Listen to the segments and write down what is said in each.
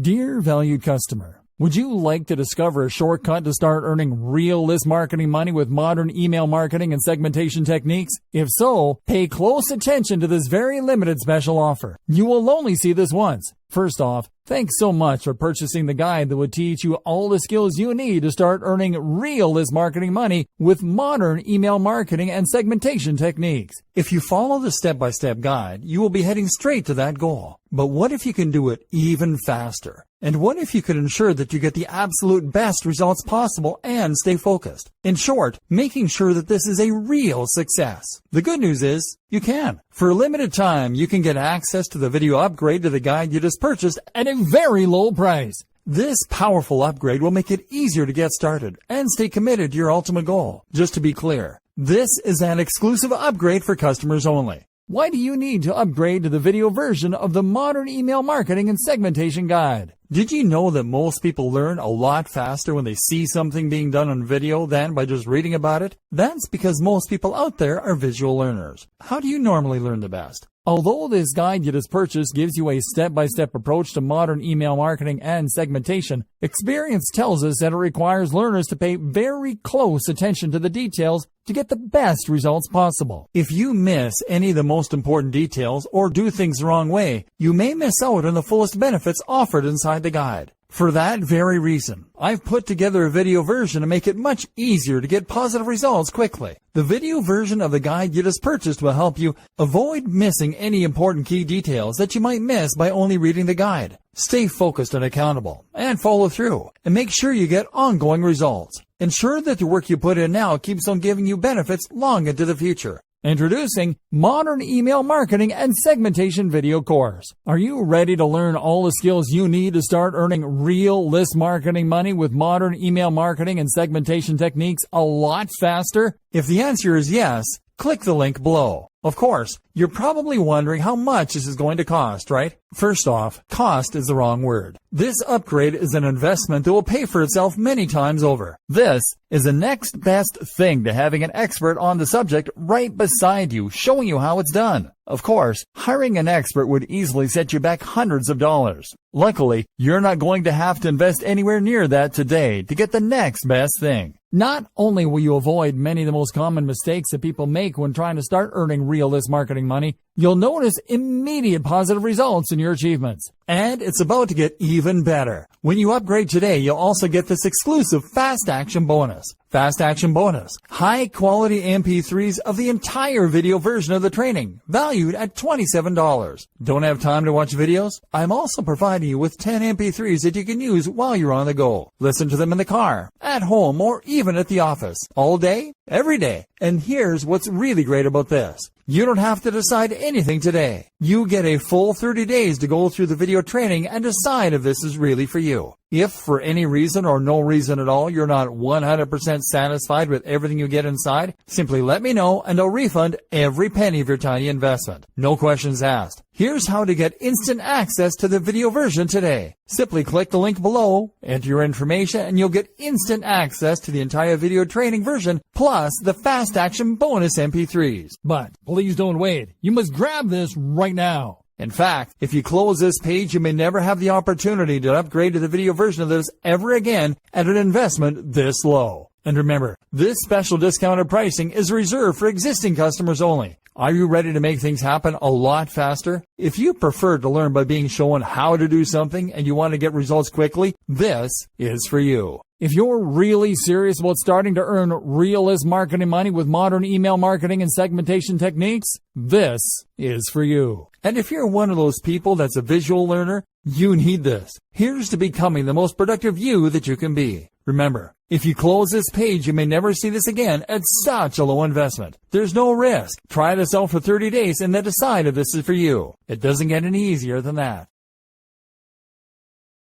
Dear valued customer, would you like to discover a shortcut to start earning real list marketing money with modern email marketing and segmentation techniques? If so, pay close attention to this very limited special offer. You will only see this once. First off, thanks so much for purchasing the guide that would teach you all the skills you need to start earning real list marketing money with modern email marketing and segmentation techniques. If you follow the step-by-step guide, you will be heading straight to that goal. But what if you can do it even faster? And what if you could ensure that you get the absolute best results possible and stay focused? In short, making sure that this is a real success. The good news is, you can. For a limited time, you can get access to the video upgrade to the guide you just purchased at a very low price. This powerful upgrade will make it easier to get started and stay committed to your ultimate goal. Just to be clear, this is an exclusive upgrade for customers only. Why do you need to upgrade to the video version of the Modern Email Marketing and Segmentation Guide? Did you know that most people learn a lot faster when they see something being done on video than by just reading about it? That's because most people out there are visual learners. How do you normally learn the best? Although this guide you just purchased gives you a step-by-step approach to modern email marketing and segmentation, experience tells us that it requires learners to pay very close attention to the details to get the best results possible. If you miss any of the most important details or do things the wrong way, you may miss out on the fullest benefits offered inside the guide. For that very reason, I've put together a video version to make it much easier to get positive results quickly. The video version of the guide you just purchased will help you avoid missing any important key details that you might miss by only reading the guide. Stay focused and accountable, and follow through, and make sure you get ongoing results. Ensure that the work you put in now keeps on giving you benefits long into the future. Introducing Modern Email Marketing and Segmentation Video Course. Are you ready to learn all the skills you need to start earning real list marketing money with modern email marketing and segmentation techniques a lot faster? If the answer is yes, click the link below. Of course, you're probably wondering how much this is going to cost, right? First off, cost is the wrong word. This upgrade is an investment that will pay for itself many times over. This is the next best thing to having an expert on the subject right beside you, showing you how it's done. Of course, hiring an expert would easily set you back hundreds of dollars. Luckily, you're not going to have to invest anywhere near that today to get the next best thing. Not only will you avoid many of the most common mistakes that people make when trying to start earning real list marketing money, you'll notice immediate positive results in your achievements. And it's about to get even better. When you upgrade today, you'll also get this exclusive Fast Action Bonus. Fast Action Bonus. High quality MP3s of the entire video version of the training, valued at $27. Don't have time to watch videos? I'm also providing you with 10 MP3s that you can use while you're on the go. Listen to them in the car, at home, or even at the office. All day, every day. And here's what's really great about this. You don't have to decide anything today. You get a full 30 days to go through the video training and decide if this is really for you. If for any reason or no reason at all you're not 100% satisfied with everything you get inside, simply let me know and I'll refund every penny of your tiny investment. No questions asked. Here's how to get instant access to the video version today. Simply click the link below, enter your information, and you'll get instant access to the entire video training version plus the Fast Action Bonus MP3s. But please don't wait. You must grab this right now. In fact, if you close this page, you may never have the opportunity to upgrade to the video version of this ever again at an investment this low. And remember, this special discounted pricing is reserved for existing customers only. Are you ready to make things happen a lot faster? If you prefer to learn by being shown how to do something and you want to get results quickly, this is for you. If you're really serious about starting to earn real list marketing money with modern email marketing and segmentation techniques, this is for you. And if you're one of those people that's a visual learner, you need this. Here's to becoming the most productive you that you can be. Remember, if you close this page, you may never see this again at such a low investment. There's no risk. Try this out for 30 days and then decide if this is for you. It doesn't get any easier than that.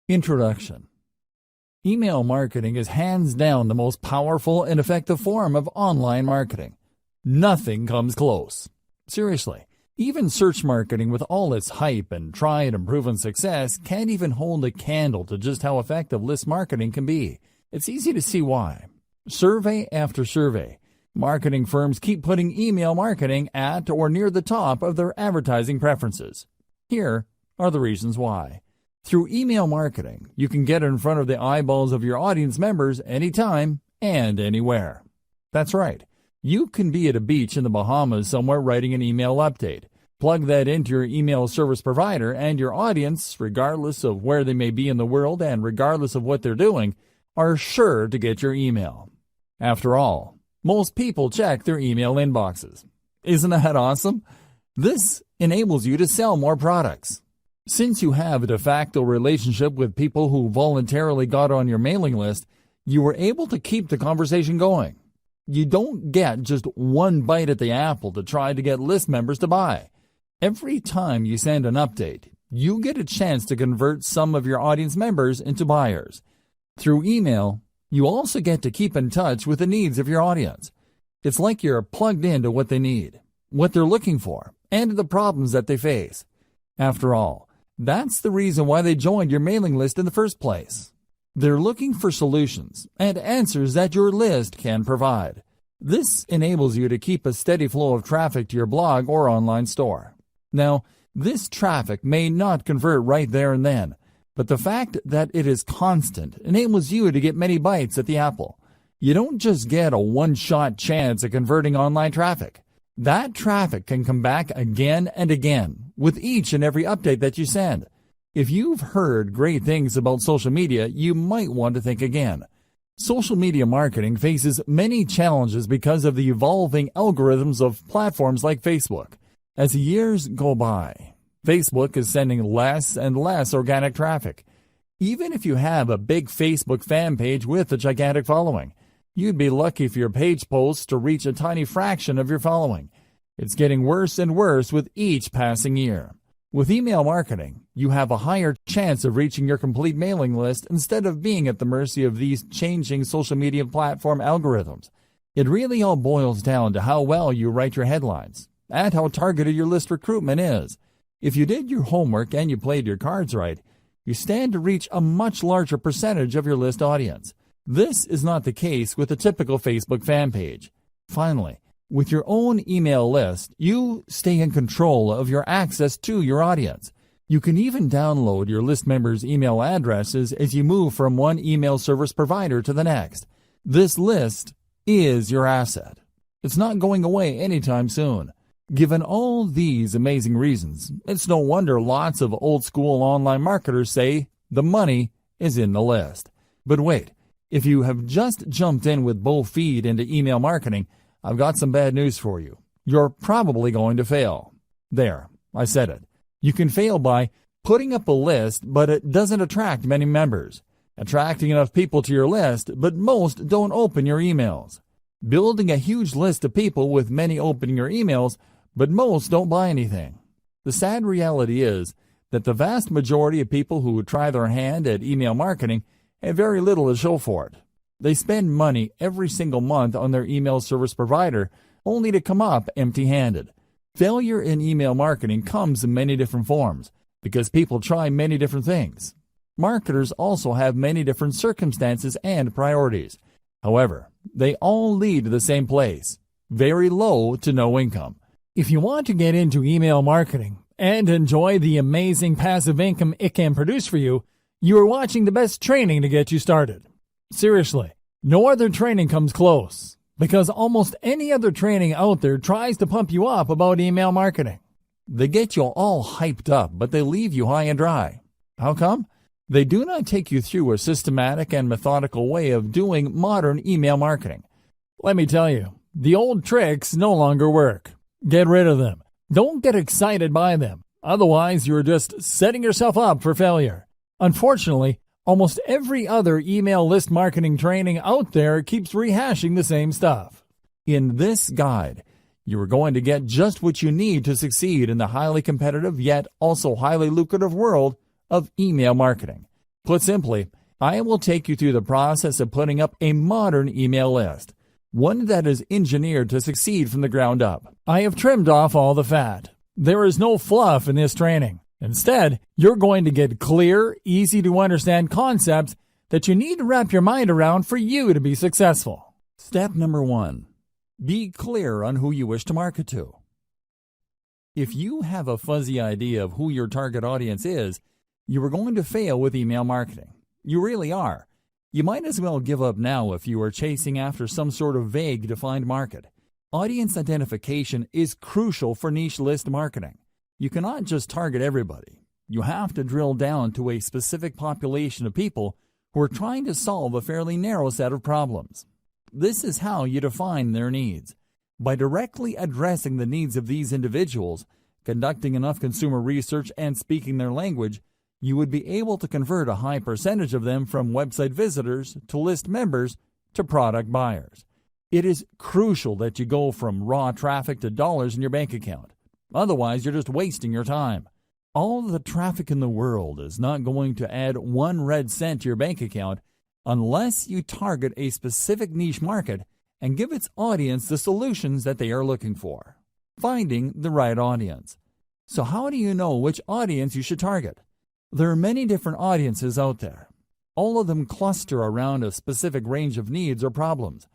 Introduction. Email marketing is hands down the most powerful and effective form of online marketing. Nothing comes close. Seriously, even search marketing with all its hype and tried and proven success can't even hold a candle to just how effective list marketing can be. It's easy to see why. Survey after survey, marketing firms keep putting email marketing at or near the top of their advertising preferences. Here are the reasons why. Through email marketing, you can get in front of the eyeballs of your audience members anytime and anywhere. That's right. You can be at a beach in the Bahamas somewhere writing an email update. Plug that into your email service provider, and your audience, regardless of where they may be in the world and regardless of what they're doing, are sure to get your email. After all, most people check their email inboxes. Isn't that awesome? This enables you to sell more products. Since you have a de facto relationship with people who voluntarily got on your mailing list, you were able to keep the conversation going. You don't get just one bite at the apple to try to get list members to buy. Every time you send an update, you get a chance to convert some of your audience members into buyers. Through email, you also get to keep in touch with the needs of your audience. It's like you're plugged into what they need, what they're looking for, and the problems that they face. After all, that's the reason why they joined your mailing list in the first place. They're looking for solutions and answers that your list can provide. This enables you to keep a steady flow of traffic to your blog or online store. Now, this traffic may not convert right there and then, but the fact that it is constant enables you to get many bites at the apple. You don't just get a one-shot chance at converting online traffic. That traffic can come back again and again with each and every update that you send. If you've heard great things about social media, you might want to think again. Social media marketing faces many challenges because of the evolving algorithms of platforms like Facebook. As the years go by, Facebook is sending less and less organic traffic. Even if you have a big Facebook fan page with a gigantic following, you'd be lucky for your page posts to reach a tiny fraction of your following. It's getting worse and worse with each passing year. With email marketing, you have a higher chance of reaching your complete mailing list instead of being at the mercy of these changing social media platform algorithms. It really all boils down to how well you write your headlines and how targeted your list recruitment is. If you did your homework and you played your cards right, you stand to reach a much larger percentage of your list audience. This is not the case with a typical Facebook fan page. Finally, with your own email list, you stay in control of your access to your audience. You can even download your list members' email addresses as you move from one email service provider to the next. This list is your asset. It's not going away anytime soon. Given all these amazing reasons, it's no wonder lots of old-school online marketers say the money is in the list. But wait, if you have just jumped in with both feet into email marketing, I've got some bad news for you. You're probably going to fail. There, I said it. You can fail by putting up a list, but it doesn't attract many members. Attracting enough people to your list, but most don't open your emails. Building a huge list of people with many opening your emails, but most don't buy anything. The sad reality is that the vast majority of people who try their hand at email marketing have very little to show for it. They spend money every single month on their email service provider only to come up empty-handed. Failure in email marketing comes in many different forms because people try many different things. Marketers also have many different circumstances and priorities. However, they all lead to the same place: very low to no income. If you want to get into email marketing and enjoy the amazing passive income it can produce for you, you are watching the best training to get you started. Seriously, no other training comes close, because almost any other training out there tries to pump you up about email marketing. They get you all hyped up, but they leave you high and dry. How come? They do not take you through a systematic and methodical way of doing modern email marketing. Let me tell you, the old tricks no longer work. Get rid of them. Don't get excited by them. Otherwise, you're just setting yourself up for failure. Unfortunately, almost every other email list marketing training out there keeps rehashing the same stuff. In this guide, you are going to get just what you need to succeed in the highly competitive yet also highly lucrative world of email marketing. Put simply, I will take you through the process of putting up a modern email list, one that is engineered to succeed from the ground up. I have trimmed off all the fat. There is no fluff in this training. Instead, you're going to get clear, easy-to-understand concepts that you need to wrap your mind around for you to be successful. Step number 1. Be clear on who you wish to market to. If you have a fuzzy idea of who your target audience is, You are going to fail with email marketing. You really are. You might as well give up now if you are chasing after some sort of vague defined market. Audience identification is crucial for niche list marketing. You cannot just target everybody. You have to drill down to a specific population of people who are trying to solve a fairly narrow set of problems. This is how you define their needs. By directly addressing the needs of these individuals, conducting enough consumer research, and speaking their language, you would be able to convert a high percentage of them from website visitors to list members to product buyers. It is crucial that you go from raw traffic to dollars in your bank account. Otherwise, you're just wasting your time. All the traffic in the world is not going to add 1 red cent to your bank account unless you target a specific niche market and give its audience the solutions that they are looking for. Finding the right audience. So how do you know which audience you should target? There are many different audiences out there. All of them cluster around a specific range of needs or problems.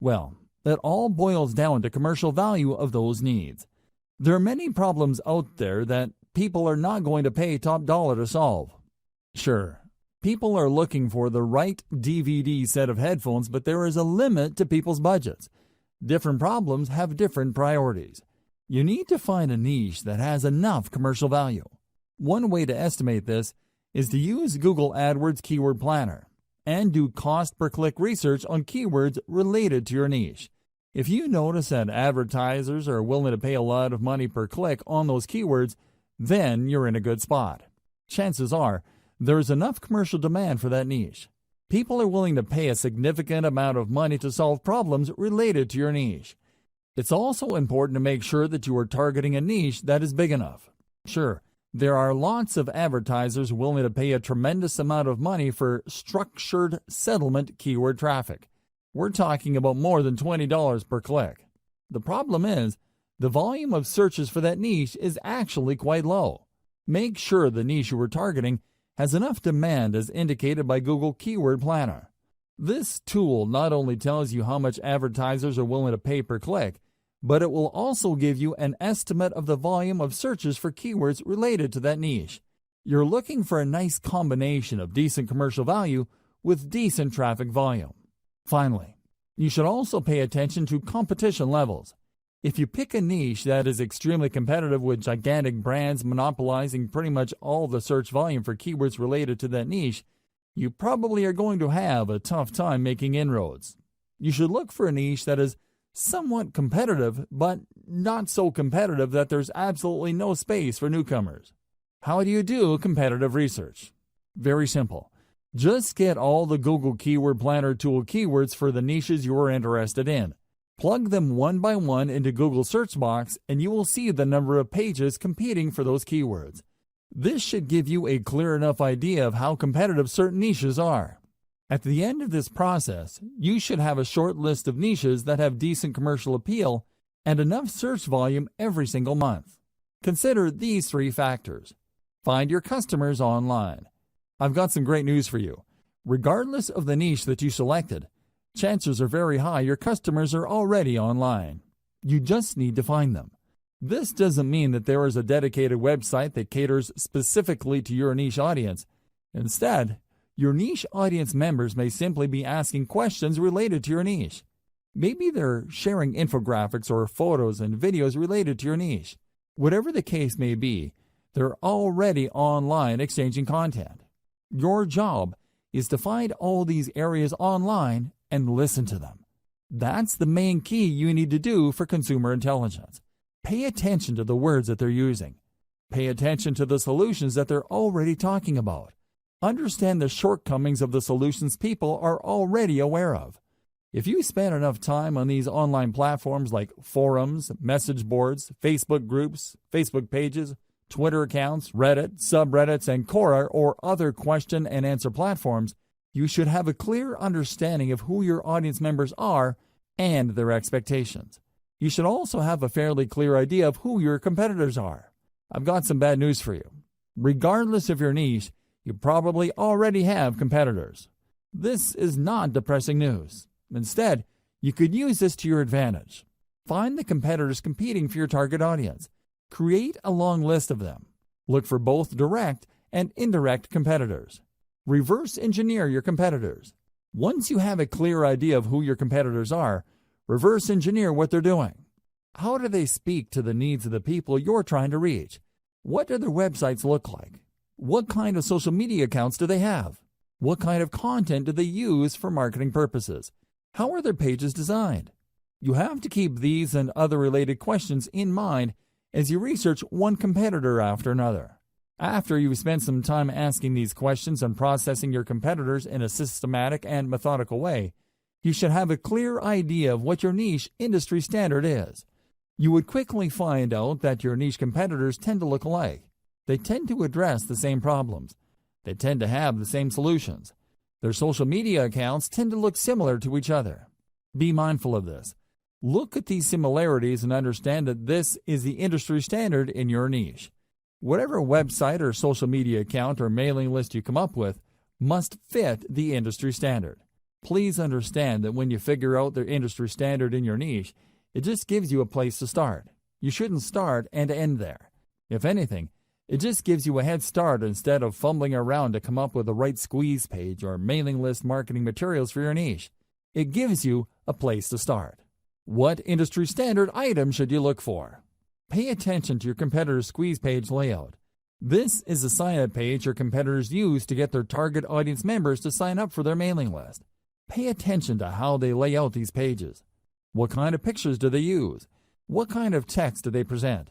Well, that all boils down to commercial value of those needs. There are many problems out there that people are not going to pay top dollar to solve. Sure, people are looking for the right DVD set of headphones, but there is a limit to people's budgets. Different problems have different priorities. You need to find a niche that has enough commercial value. One way to estimate this is to use Google AdWords Keyword Planner and do cost per click research on keywords related to your niche. If you notice that advertisers are willing to pay a lot of money per click on those keywords, then you're in a good spot. Chances are there is enough commercial demand for that niche. People are willing to pay a significant amount of money to solve problems related to your niche. It's also important to make sure that you are targeting a niche that is big enough. Sure, there are lots of advertisers willing to pay a tremendous amount of money for structured settlement keyword traffic. We're talking about more than $20 per click. The problem is, the volume of searches for that niche is actually quite low. Make sure the niche you are targeting has enough demand as indicated by Google Keyword Planner. This tool not only tells you how much advertisers are willing to pay per click, but it will also give you an estimate of the volume of searches for keywords related to that niche. You're looking for a nice combination of decent commercial value with decent traffic volume. Finally, you should also pay attention to competition levels. If you pick a niche that is extremely competitive with gigantic brands monopolizing pretty much all the search volume for keywords related to that niche, you probably are going to have a tough time making inroads. You should look for a niche that is somewhat competitive, but not so competitive that there's absolutely no space for newcomers. How do you do competitive research? Very simple. Just get all the Google Keyword Planner tool keywords for the niches you are interested in. Plug them one by one into Google search box and you will see the number of pages competing for those keywords. This should give you a clear enough idea of how competitive certain niches are. At the end of this process, you should have a short list of niches that have decent commercial appeal and enough search volume every single month. Consider these 3 factors. Find your customers online. I've got some great news for you. Regardless of the niche that you selected, chances are very high your customers are already online. You just need to find them. This doesn't mean that there is a dedicated website that caters specifically to your niche audience. Instead, your niche audience members may simply be asking questions related to your niche. Maybe they're sharing infographics or photos and videos related to your niche. Whatever the case may be, they're already online exchanging content. Your job is to find all these areas online and listen to them. That's the main key you need to do for consumer intelligence. Pay attention to the words that they're using. Pay attention to the solutions that they're already talking about. Understand the shortcomings of the solutions people are already aware of. If you spend enough time on these online platforms like forums, message boards, Facebook groups, Facebook pages, Twitter accounts, Reddit, subreddits, and Quora or other question and answer platforms, you should have a clear understanding of who your audience members are and their expectations. You should also have a fairly clear idea of who your competitors are. I've got some bad news for you. Regardless of your niche, you probably already have competitors. This is not depressing news. Instead, you could use this to your advantage. Find the competitors competing for your target audience. Create a long list of them. Look for both direct and indirect competitors. Reverse engineer your competitors. Once you have a clear idea of who your competitors are, reverse engineer what they're doing. How do they speak to the needs of the people you're trying to reach? What do their websites look like? What kind of social media accounts do they have? What kind of content do they use for marketing purposes? How are their pages designed? You have to keep these and other related questions in mind as you research one competitor after another. After you've spent some time asking these questions and processing your competitors in a systematic and methodical way, you should have a clear idea of what your niche industry standard is. You would quickly find out that your niche competitors tend to look alike. They tend to address the same problems. They tend to have the same solutions. Their social media accounts tend to look similar to each other. Be mindful of this. Look at these similarities and understand that this is the industry standard in your niche. Whatever website or social media account or mailing list you come up with must fit the industry standard. Please understand that when you figure out the industry standard in your niche, it just gives you a place to start. You shouldn't start and end there. If anything, it just gives you a head start instead of fumbling around to come up with the right squeeze page or mailing list marketing materials for your niche. It gives you a place to start. What industry standard item should you look for? Pay attention to your competitor's squeeze page layout. This is the sign-up page your competitors use to get their target audience members to sign up for their mailing list. Pay attention to how they lay out these pages. What kind of pictures do they use? What kind of text do they present?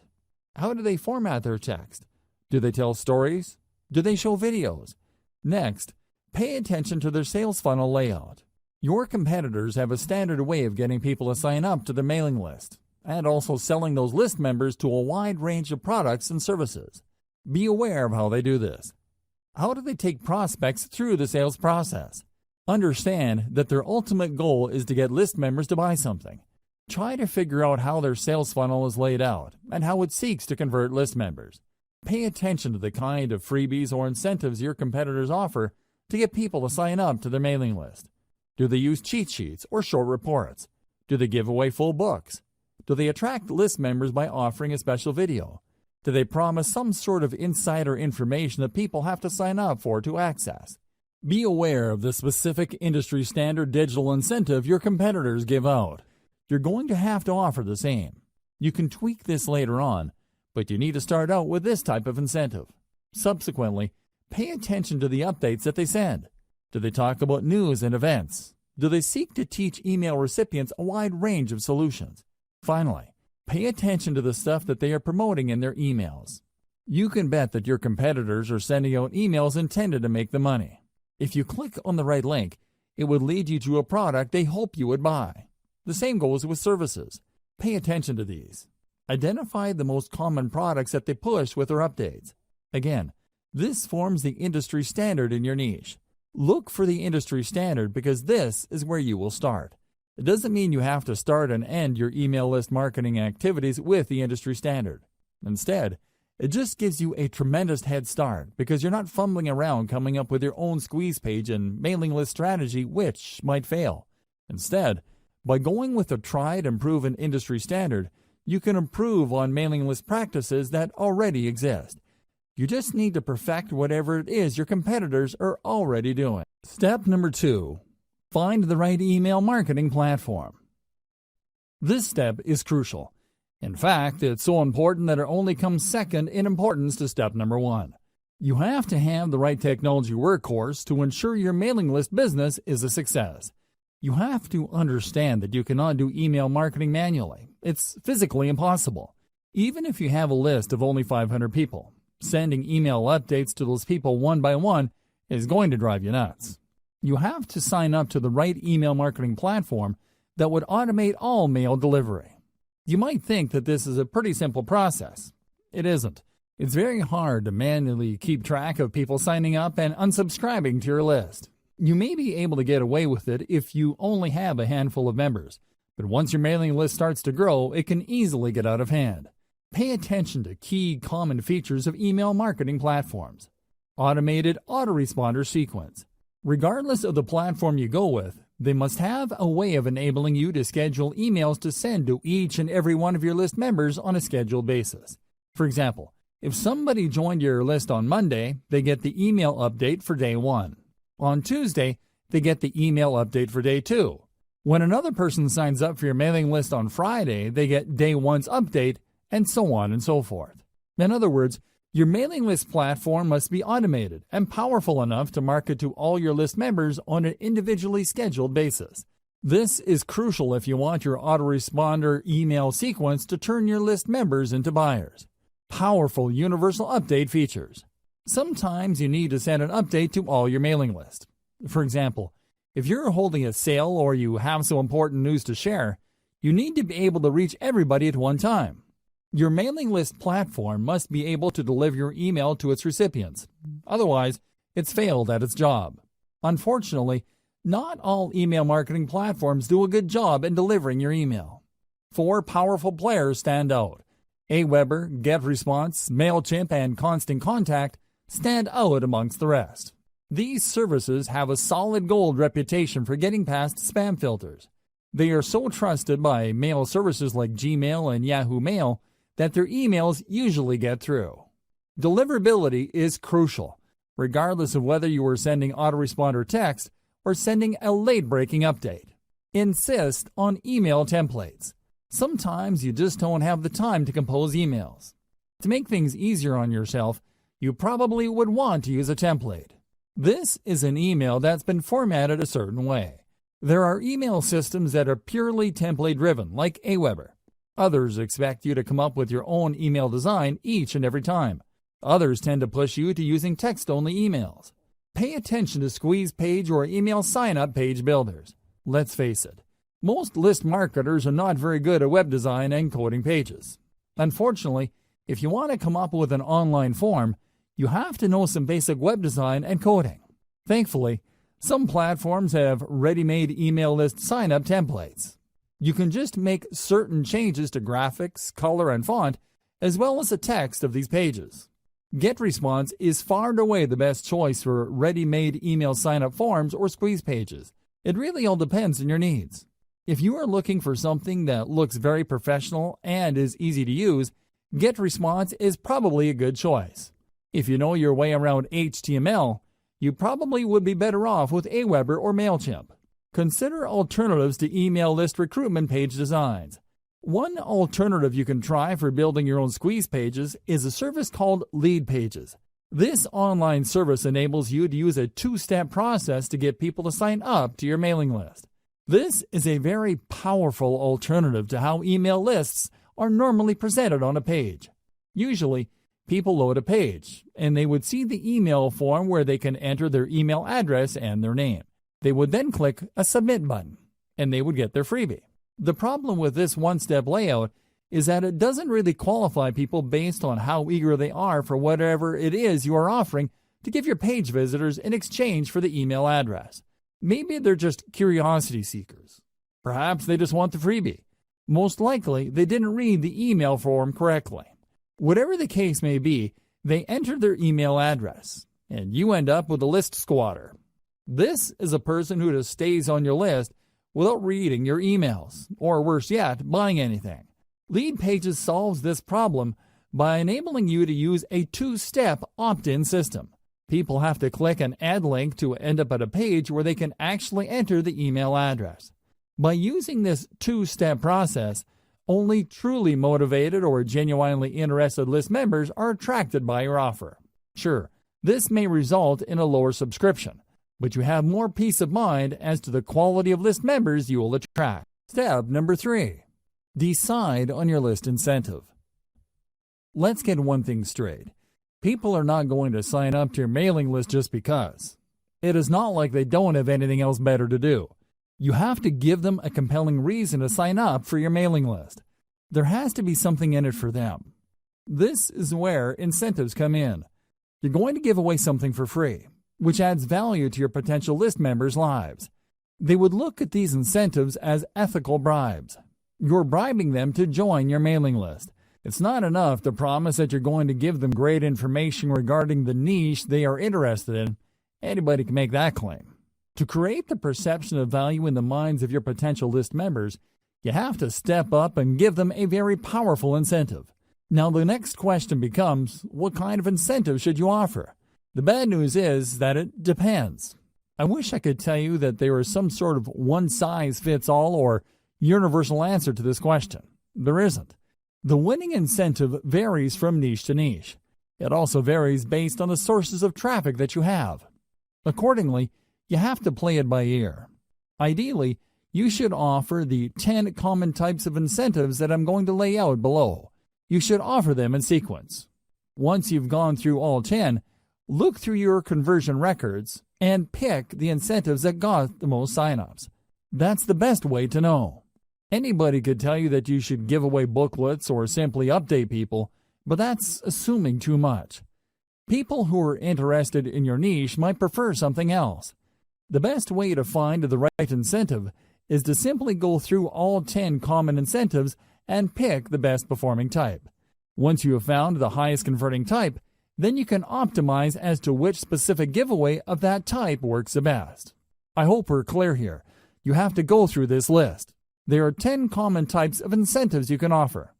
How do they format their text? Do they tell stories? Do they show videos? Next, pay attention to their sales funnel layout. Your competitors have a standard way of getting people to sign up to their mailing list, and also selling those list members to a wide range of products and services. Be aware of how they do this. How do they take prospects through the sales process? Understand that their ultimate goal is to get list members to buy something. Try to figure out how their sales funnel is laid out and how it seeks to convert list members. Pay attention to the kind of freebies or incentives your competitors offer to get people to sign up to their mailing list. Do they use cheat sheets or short reports? Do they give away full books? Do they attract list members by offering a special video? Do they promise some sort of insider information that people have to sign up for to access? Be aware of the specific industry standard digital incentive your competitors give out. You're going to have to offer the same. You can tweak this later on, but you need to start out with this type of incentive. Subsequently, pay attention to the updates that they send. Do they talk about news and events? Do they seek to teach email recipients a wide range of solutions? Finally, pay attention to the stuff that they are promoting in their emails. You can bet that your competitors are sending out emails intended to make them money. If you click on the right link, it would lead you to a product they hope you would buy. The same goes with services. Pay attention to these. Identify the most common products that they push with their updates. Again, this forms the industry standard in your niche. Look for the industry standard because this is where you will start. It doesn't mean you have to start and end your email list marketing activities with the industry standard. Instead, it just gives you a tremendous head start because you're not fumbling around coming up with your own squeeze page and mailing list strategy which might fail. Instead, by going with a tried and proven industry standard, you can improve on mailing list practices that already exist. You just need to perfect whatever it is your competitors are already doing. Step number 2. Find the right email marketing platform. This step is crucial. In fact, it's so important that it only comes second in importance to step number 1. You have to have the right technology workhorse to ensure your mailing list business is a success. You have to understand that you cannot do email marketing manually. It's physically impossible. Even if you have a list of only 500 people, sending email updates to those people one by one is going to drive you nuts. You have to sign up to the right email marketing platform that would automate all mail delivery. You might think that this is a pretty simple process. It isn't. It's very hard to manually keep track of people signing up and unsubscribing to your list. You may be able to get away with it if you only have a handful of members, but once your mailing list starts to grow, it can easily get out of hand. Pay attention to key common features of email marketing platforms. Automated autoresponder sequence. Regardless of the platform you go with, they must have a way of enabling you to schedule emails to send to each and every one of your list members on a scheduled basis. For example, If somebody joined your list on Monday, they get the email update for day 1. On Tuesday, they get the email update for day 2. When another person signs up for your mailing list on Friday, they get day 1's update, and so on and so forth. In other words, your mailing list platform must be automated and powerful enough to market to all your list members on an individually scheduled basis. This is crucial if you want your autoresponder email sequence to turn your list members into buyers. Powerful universal update features. Sometimes you need to send an update to all your mailing list. For example, if you're holding a sale or you have some important news to share, you need to be able to reach everybody at one time. Your mailing list platform must be able to deliver your email to its recipients. Otherwise, it's failed at its job. Unfortunately, not all email marketing platforms do a good job in delivering your email. 4 powerful players stand out. Aweber, GetResponse, MailChimp, and Constant Contact stand out amongst the rest. These services have a solid gold reputation for getting past spam filters. They are so trusted by mail services like Gmail and Yahoo Mail that their emails usually get through. Deliverability is crucial, regardless of whether you are sending autoresponder text or sending a late-breaking update. Insist on email templates. Sometimes you just don't have the time to compose emails. To make things easier on yourself, you probably would want to use a template. This is an email that's been formatted a certain way. There are email systems that are purely template-driven, like Aweber. Others expect you to come up with your own email design each and every time. Others tend to push you to using text-only emails. Pay attention to squeeze page or email sign-up page builders. Let's face it, most list marketers are not very good at web design and coding pages. Unfortunately, if you want to come up with an online form, you have to know some basic web design and coding. Thankfully, some platforms have ready-made email list sign-up templates. You can just make certain changes to graphics, color, and font, as well as the text of these pages. GetResponse is far and away the best choice for ready-made email sign-up forms or squeeze pages. It really all depends on your needs. If you are looking for something that looks very professional and is easy to use, GetResponse is probably a good choice. If you know your way around HTML, you probably would be better off with Aweber or MailChimp. Consider alternatives to email list recruitment page designs. One alternative you can try for building your own squeeze pages is a service called Leadpages. This online service enables you to use a 2-step process to get people to sign up to your mailing list. This is a very powerful alternative to how email lists are normally presented on a page. Usually, people load a page, and they would see the email form where they can enter their email address and their name. They would then click a Submit button, and they would get their freebie. The problem with this one-step layout is that it doesn't really qualify people based on how eager they are for whatever it is you are offering to give your page visitors in exchange for the email address. Maybe they're just curiosity seekers. Perhaps they just want the freebie. Most likely, they didn't read the email form correctly. Whatever the case may be, they enter their email address, and you end up with a list squatter. This is a person who just stays on your list without reading your emails, or worse yet, buying anything. Leadpages solves this problem by enabling you to use a 2-step opt-in system. People have to click an add link to end up at a page where they can actually enter the email address. By using this 2-step process, only truly motivated or genuinely interested list members are attracted by your offer. Sure, this may result in a lower subscription, but you have more peace of mind as to the quality of list members you will attract. Step number 3. Decide on your list incentive. Let's get one thing straight. People are not going to sign up to your mailing list just because. It is not like they don't have anything else better to do. You have to give them a compelling reason to sign up for your mailing list. There has to be something in it for them. This is where incentives come in. You're going to give away something for free, which adds value to your potential list members' lives. They would look at these incentives as ethical bribes. You're bribing them to join your mailing list. It's not enough to promise that you're going to give them great information regarding the niche they are interested in. Anybody can make that claim. To create the perception of value in the minds of your potential list members, you have to step up and give them a very powerful incentive. Now the next question becomes, what kind of incentive should you offer? The bad news is that it depends. I wish I could tell you that there is some sort of one-size-fits-all or universal answer to this question. There isn't. The winning incentive varies from niche to niche. It also varies based on the sources of traffic that you have. Accordingly, you have to play it by ear. Ideally, you should offer the 10 common types of incentives that I'm going to lay out below. You should offer them in sequence. Once you've gone through all 10, look through your conversion records and pick the incentives that got the most signups. That's the best way to know. Anybody could tell you that you should give away booklets or simply update people, but that's assuming too much. People who are interested in your niche might prefer something else. The best way to find the right incentive is to simply go through all 10 common incentives and pick the best performing type. Once you have found the highest converting type, then you can optimize as to which specific giveaway of that type works the best. I hope we're clear here. You have to go through this list. There are 10 common types of incentives you can offer.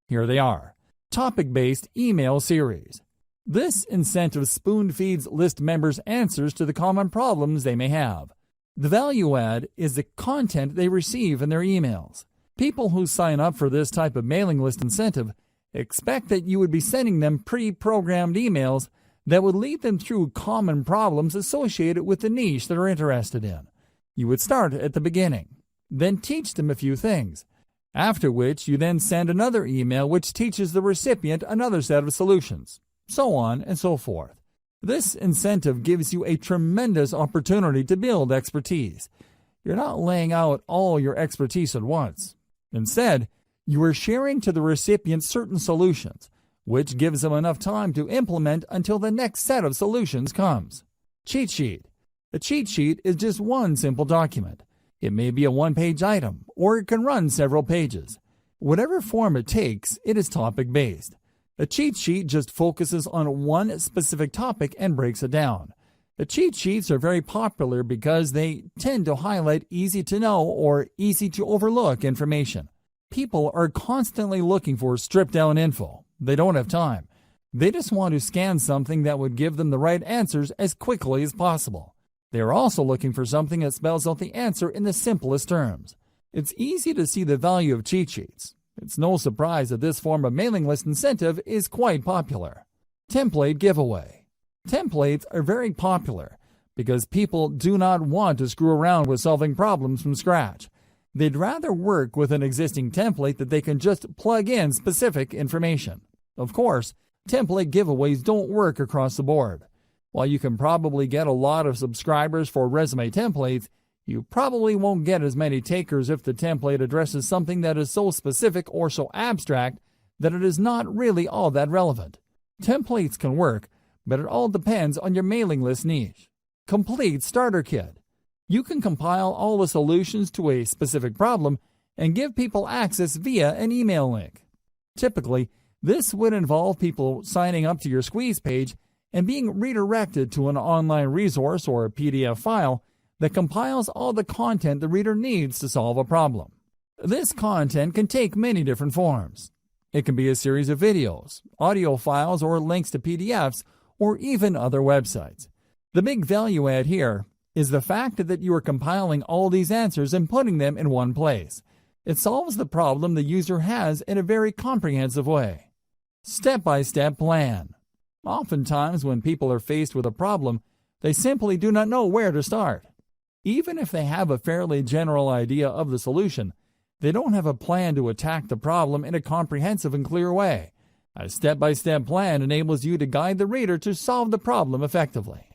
Here they are. Topic-based email series. This incentive spoon-feeds list members answers to the common problems they may have. The value add is the content they receive in their emails. People who sign up for this type of mailing list incentive expect that you would be sending them pre-programmed emails that would lead them through common problems associated with the niche they're interested in. You would start at the beginning, then teach them a few things, after which you then send another email which teaches the recipient another set of solutions, so on and so forth. This incentive gives you a tremendous opportunity to build expertise. You're not laying out all your expertise at once. Instead, you are sharing to the recipient certain solutions, which gives them enough time to implement until the next set of solutions comes. Cheat sheet. A cheat sheet is just one simple document. It may be a one-page item, or it can run several pages. Whatever form it takes, it is topic-based. A cheat sheet just focuses on one specific topic and breaks it down. The cheat sheets are very popular because they tend to highlight easy-to-know or easy-to-overlook information. People are constantly looking for stripped-down info. They don't have time. They just want to scan something that would give them the right answers as quickly as possible. They are also looking for something that spells out the answer in the simplest terms. It's easy to see the value of cheat sheets. It's no surprise that this form of mailing list incentive is quite popular. Template giveaway. Templates are very popular because people do not want to screw around with solving problems from scratch. They'd rather work with an existing template that they can just plug in specific information. Of course, template giveaways don't work across the board. While you can probably get a lot of subscribers for resume templates, you probably won't get as many takers if the template addresses something that is so specific or so abstract that it is not really all that relevant. Templates can work, but it all depends on your mailing list niche. Complete starter kit. You can compile all the solutions to a specific problem and give people access via an email link. Typically, this would involve people signing up to your squeeze page and being redirected to an online resource or a PDF file that compiles all the content the reader needs to solve a problem. This content can take many different forms. It can be a series of videos, audio files, or links to PDFs, or even other websites. The big value add here is the fact that you are compiling all these answers and putting them in one place. It solves the problem the user has in a very comprehensive way. Step-by-step plan. Oftentimes, when people are faced with a problem, they simply do not know where to start. Even if they have a fairly general idea of the solution, they don't have a plan to attack the problem in a comprehensive and clear way. A step-by-step plan enables you to guide the reader to solve the problem effectively.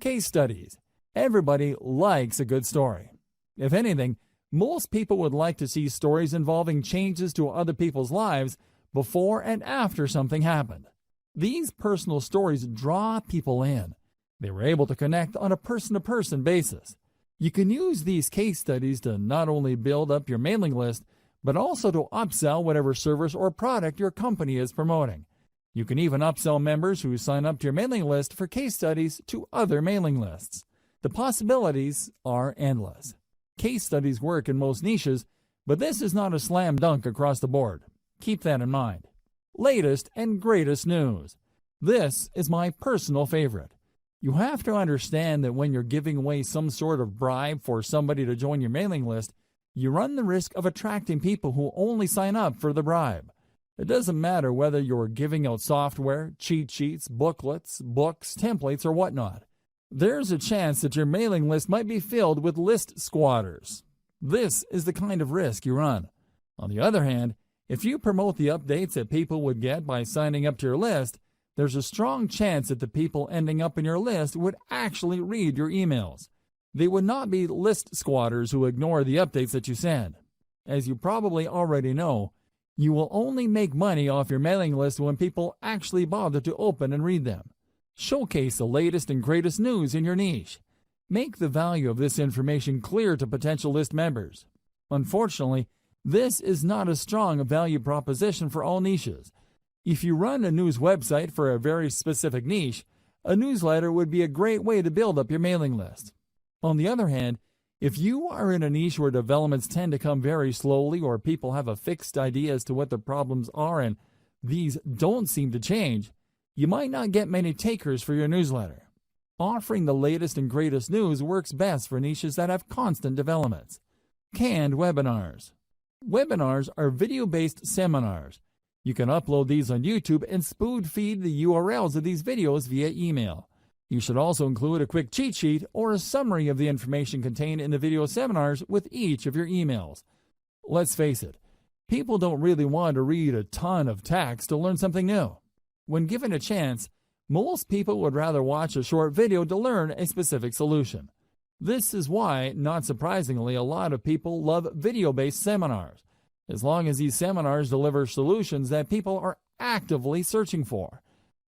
Case studies. Everybody likes a good story. If anything, most people would like to see stories involving changes to other people's lives before and after something happened. These personal stories draw people in. They were able to connect on a person-to-person basis. You can use these case studies to not only build up your mailing list, but also to upsell whatever service or product your company is promoting. You can even upsell members who sign up to your mailing list for case studies to other mailing lists. The possibilities are endless. Case studies work in most niches, but this is not a slam dunk across the board. Keep that in mind. latest and greatest news. This is my personal favorite. You have to understand that when you're giving away some sort of bribe for somebody to join your mailing list, you run the risk of attracting people who only sign up for the bribe. It doesn't matter whether you're giving out software, cheat sheets, booklets, books, templates, or whatnot. There's a chance that your mailing list might be filled with list squatters. This is the kind of risk you run. On the other hand, if you promote the updates that people would get by signing up to your list, there's a strong chance that the people ending up in your list would actually read your emails. They would not be list squatters who ignore the updates that you send. As you probably already know, you will only make money off your mailing list when people actually bother to open and read them. Showcase the latest and greatest news in your niche. Make the value of this information clear to potential list members. Unfortunately, this is not a strong value proposition for all niches. If you run a news website for a very specific niche, a newsletter would be a great way to build up your mailing list. On the other hand, if you are in a niche where developments tend to come very slowly or people have a fixed idea as to what the problems are and these don't seem to change, you might not get many takers for your newsletter. Offering the latest and greatest news works best for niches that have constant developments. Canned webinars. Webinars are video-based seminars. You can upload these on YouTube and spoon-feed the URLs of these videos via email. You should also include a quick cheat sheet or a summary of the information contained in the video seminars with each of your emails. Let's face it, people don't really want to read a ton of text to learn something new. When given a chance, most people would rather watch a short video to learn a specific solution. This is why, not surprisingly, a lot of people love video-based seminars, as long as these seminars deliver solutions that people are actively searching for.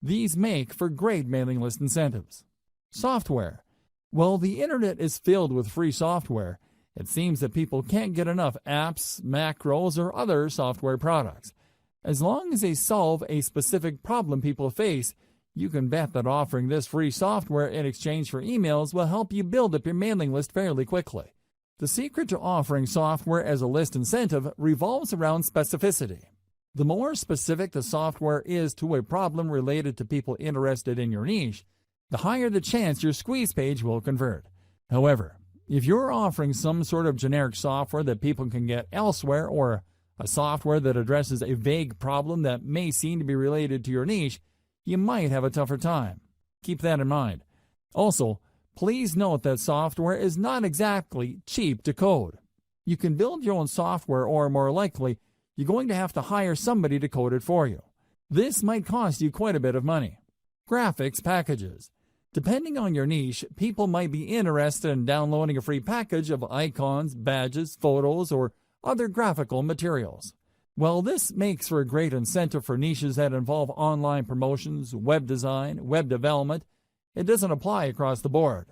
These make for great mailing list incentives. Software. While the internet is filled with free software, it seems that people can't get enough apps, macros, or other software products. As long as they solve a specific problem people face, you can bet that offering this free software in exchange for emails will help you build up your mailing list fairly quickly. The secret to offering software as a list incentive revolves around specificity. The more specific the software is to a problem related to people interested in your niche, the higher the chance your squeeze page will convert. However, if you're offering some sort of generic software that people can get elsewhere or a software that addresses a vague problem that may seem to be related to your niche, you might have a tougher time. Keep that in mind. Also, please note that software is not exactly cheap to code. You can build your own software, or more likely, you're going to have to hire somebody to code it for you. This might cost you quite a bit of money. Graphics packages. Depending on your niche, people might be interested in downloading a free package of icons, badges, photos, or other graphical materials. Well, this makes for a great incentive for niches that involve online promotions, web design, web development. It doesn't apply across the board.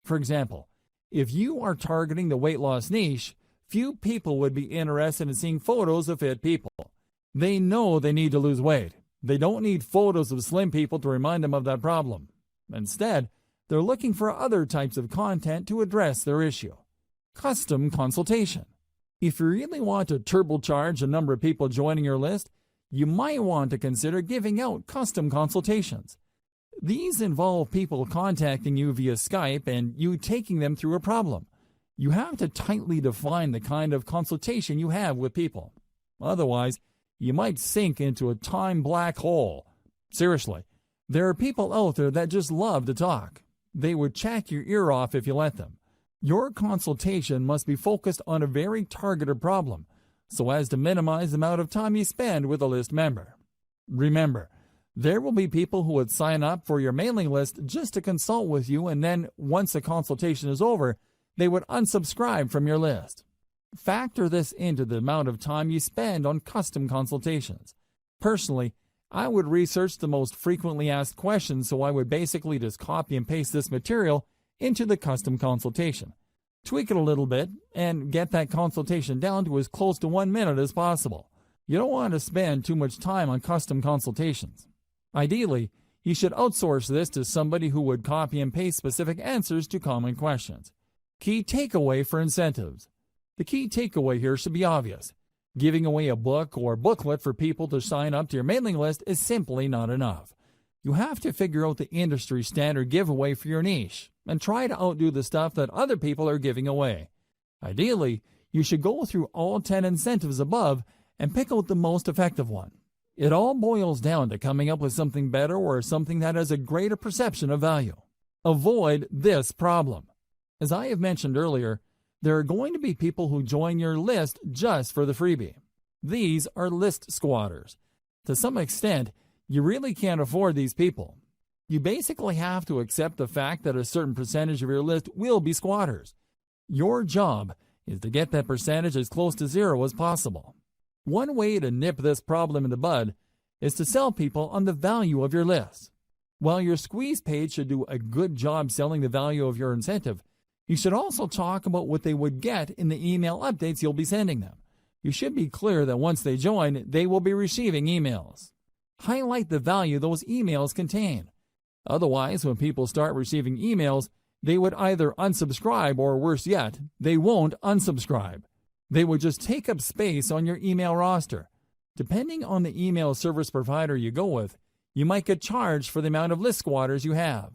For example, if you are targeting the weight loss niche, few people would be interested in seeing photos of fit people. They know they need to lose weight. They don't need photos of slim people to remind them of that problem. Instead, they're looking for other types of content to address their issue. Custom consultation. If you really want to turbocharge the number of people joining your list, you might want to consider giving out custom consultations. These involve people contacting you via Skype and you taking them through a problem. You have to tightly define the kind of consultation you have with people. Otherwise, you might sink into a time black hole. Seriously, there are people out there that just love to talk. They would chat your ear off if you let them. Your consultation must be focused on a very targeted problem, so as to minimize the amount of time you spend with a list member. Remember, there will be people who would sign up for your mailing list just to consult with you, and then once the consultation is over, they would unsubscribe from your list. Factor this into the amount of time you spend on custom consultations. Personally, I would research the most frequently asked questions, so I would basically just copy and paste this material into the custom consultation. Tweak it a little bit and get that consultation down to as close to 1 minute as possible. You don't want to spend too much time on custom consultations. Ideally, you should outsource this to somebody who would copy and paste specific answers to common questions. Key takeaway for incentives. The key takeaway here should be obvious. Giving away a book or booklet for people to sign up to your mailing list is simply not enough. You have to figure out the industry standard giveaway for your niche and try to outdo the stuff that other people are giving away. Ideally, you should go through all 10 incentives above and pick out the most effective one. It all boils down to coming up with something better or something that has a greater perception of value. Avoid this problem. As I have mentioned earlier, there are going to be people who join your list just for the freebie. These are list squatters. To some extent, you really can't afford these people. You basically have to accept the fact that a certain percentage of your list will be squatters. Your job is to get that percentage as close to zero as possible. One way to nip this problem in the bud is to sell people on the value of your list. While your squeeze page should do a good job selling the value of your incentive, you should also talk about what they would get in the email updates you'll be sending them. You should be clear that once they join, they will be receiving emails. Highlight the value those emails contain. Otherwise, when people start receiving emails, they would either unsubscribe or, worse yet, they won't unsubscribe. They would just take up space on your email roster. Depending on the email service provider you go with, you might get charged for the amount of list squatters you have.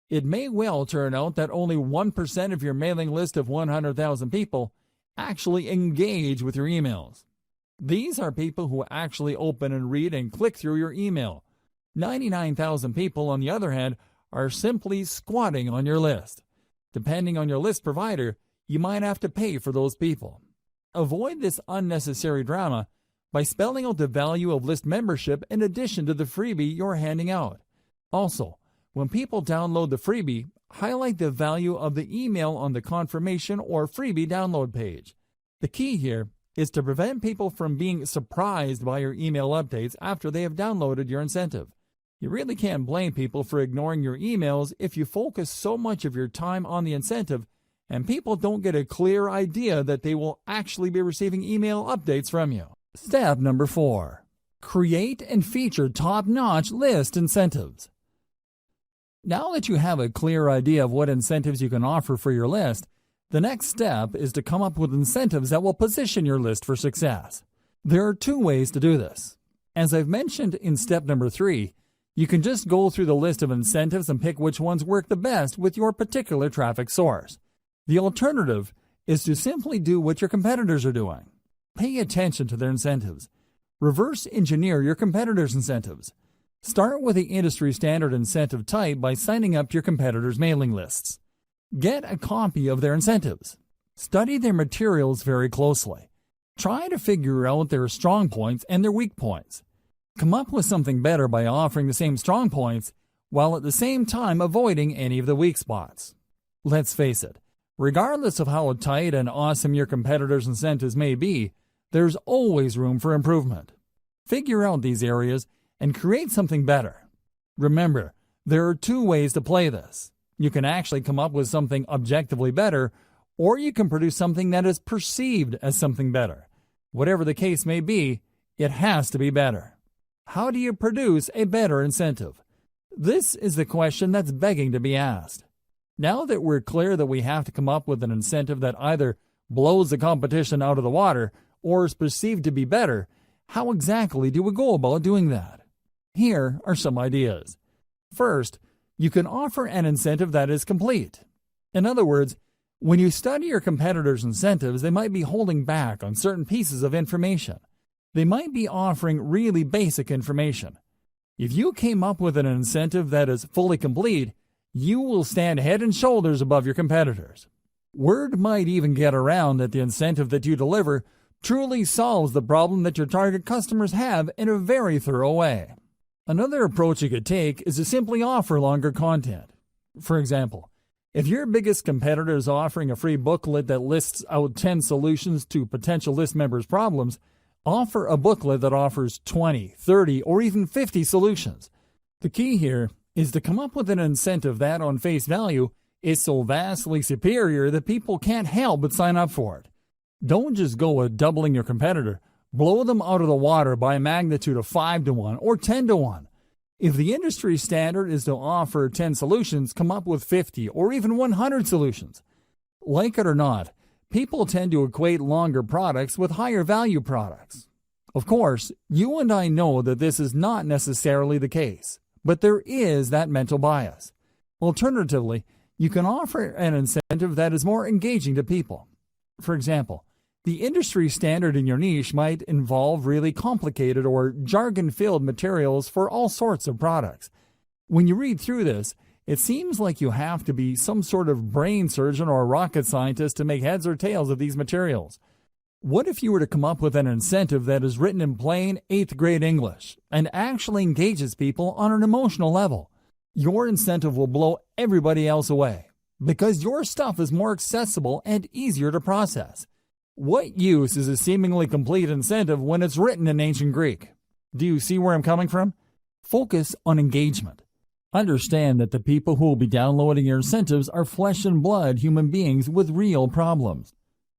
It may well turn out that only 1% of your mailing list of 100,000 people actually engage with your emails. These are people who actually open and read and click through your email. 99,000 people, on the other hand, are simply squatting on your list. Depending on your list provider, you might have to pay for those people. Avoid this unnecessary drama by spelling out the value of list membership in addition to the freebie you're handing out. Also, when people download the freebie, highlight the value of the email on the confirmation or freebie download page. The key here is to prevent people from being surprised by your email updates after they have downloaded your incentive. You really can't blame people for ignoring your emails if you focus so much of your time on the incentive and people don't get a clear idea that they will actually be receiving email updates from you. Step number 4. Create and feature top-notch list incentives. Now that you have a clear idea of what incentives you can offer for your list, the next step is to come up with incentives that will position your list for success. There are 2 ways to do this. As I've mentioned in step number 3, you can just go through the list of incentives and pick which ones work the best with your particular traffic source. The alternative is to simply do what your competitors are doing. Pay attention to their incentives. Reverse engineer your competitors' incentives. Start with the industry standard incentive type by signing up to your competitors' mailing lists. Get a copy of their incentives. Study their materials very closely. Try to figure out their strong points and their weak points. Come up with something better by offering the same strong points while at the same time avoiding any of the weak spots. Let's face it, regardless of how tight and awesome your competitors' incentives may be, there's always room for improvement. Figure out these areas and create something better. Remember, there are 2 ways to play this. You can actually come up with something objectively better, or you can produce something that is perceived as something better. Whatever the case may be, it has to be better. How do you produce a better incentive? This is the question that's begging to be asked. Now that we're clear that we have to come up with an incentive that either blows the competition out of the water or is perceived to be better, how exactly do we go about doing that? Here are some ideas. First, you can offer an incentive that is complete. In other words, when you study your competitors' incentives, they might be holding back on certain pieces of information. They might be offering really basic information. If you came up with an incentive that is fully complete, you will stand head and shoulders above your competitors. Word might even get around that the incentive that you deliver truly solves the problem that your target customers have in a very thorough way. Another approach you could take is to simply offer longer content. For example, if your biggest competitor is offering a free booklet that lists out 10 solutions to potential list members' problems, offer a booklet that offers 20, 30, or even 50 solutions. The key here is to come up with an incentive that, on face value, is so vastly superior that people can't help but sign up for it. Don't just go with doubling your competitor. Blow them out of the water by a magnitude of 5 to 1 or 10 to 1. If the industry standard is to offer 10 solutions, come up with 50 or even 100 solutions. Like it or not, People tend to equate longer products with higher value products. Of course, you and I know that this is not necessarily the case, but there is that mental bias. Alternatively, you can offer an incentive that is more engaging to people. For example, the industry standard in your niche might involve really complicated or jargon-filled materials for all sorts of products. When you read through this, it seems like you have to be some sort of brain surgeon or a rocket scientist to make heads or tails of these materials. What if you were to come up with an incentive that is written in plain 8th grade English and actually engages people on an emotional level? Your incentive will blow everybody else away because your stuff is more accessible and easier to process. What use is a seemingly complete incentive when it's written in ancient Greek? Do you see where I'm coming from? Focus on engagement. Understand that the people who will be downloading your incentives are flesh and blood human beings with real problems.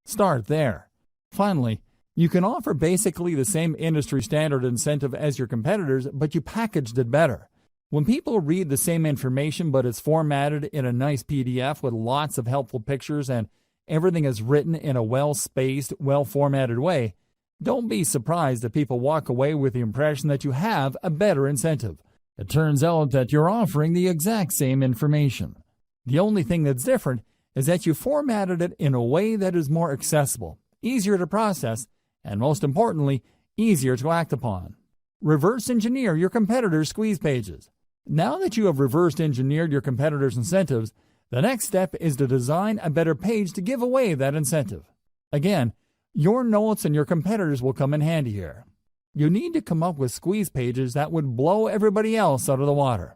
Start there. Finally, you can offer basically the same industry standard incentive as your competitors, but you packaged it better. When people read the same information, but it's formatted in a nice PDF with lots of helpful pictures and everything is written in a well-spaced, well-formatted way, don't be surprised that people walk away with the impression that you have a better incentive. It turns out that you're offering the exact same information. The only thing that's different is that you formatted it in a way that is more accessible, easier to process, and most importantly, easier to act upon. Reverse engineer your competitors' squeeze pages. Now that you have reverse engineered your competitors' incentives, the next step is to design a better page to give away that incentive. Again, your notes and your competitors will come in handy here. You need to come up with squeeze pages that would blow everybody else out of the water.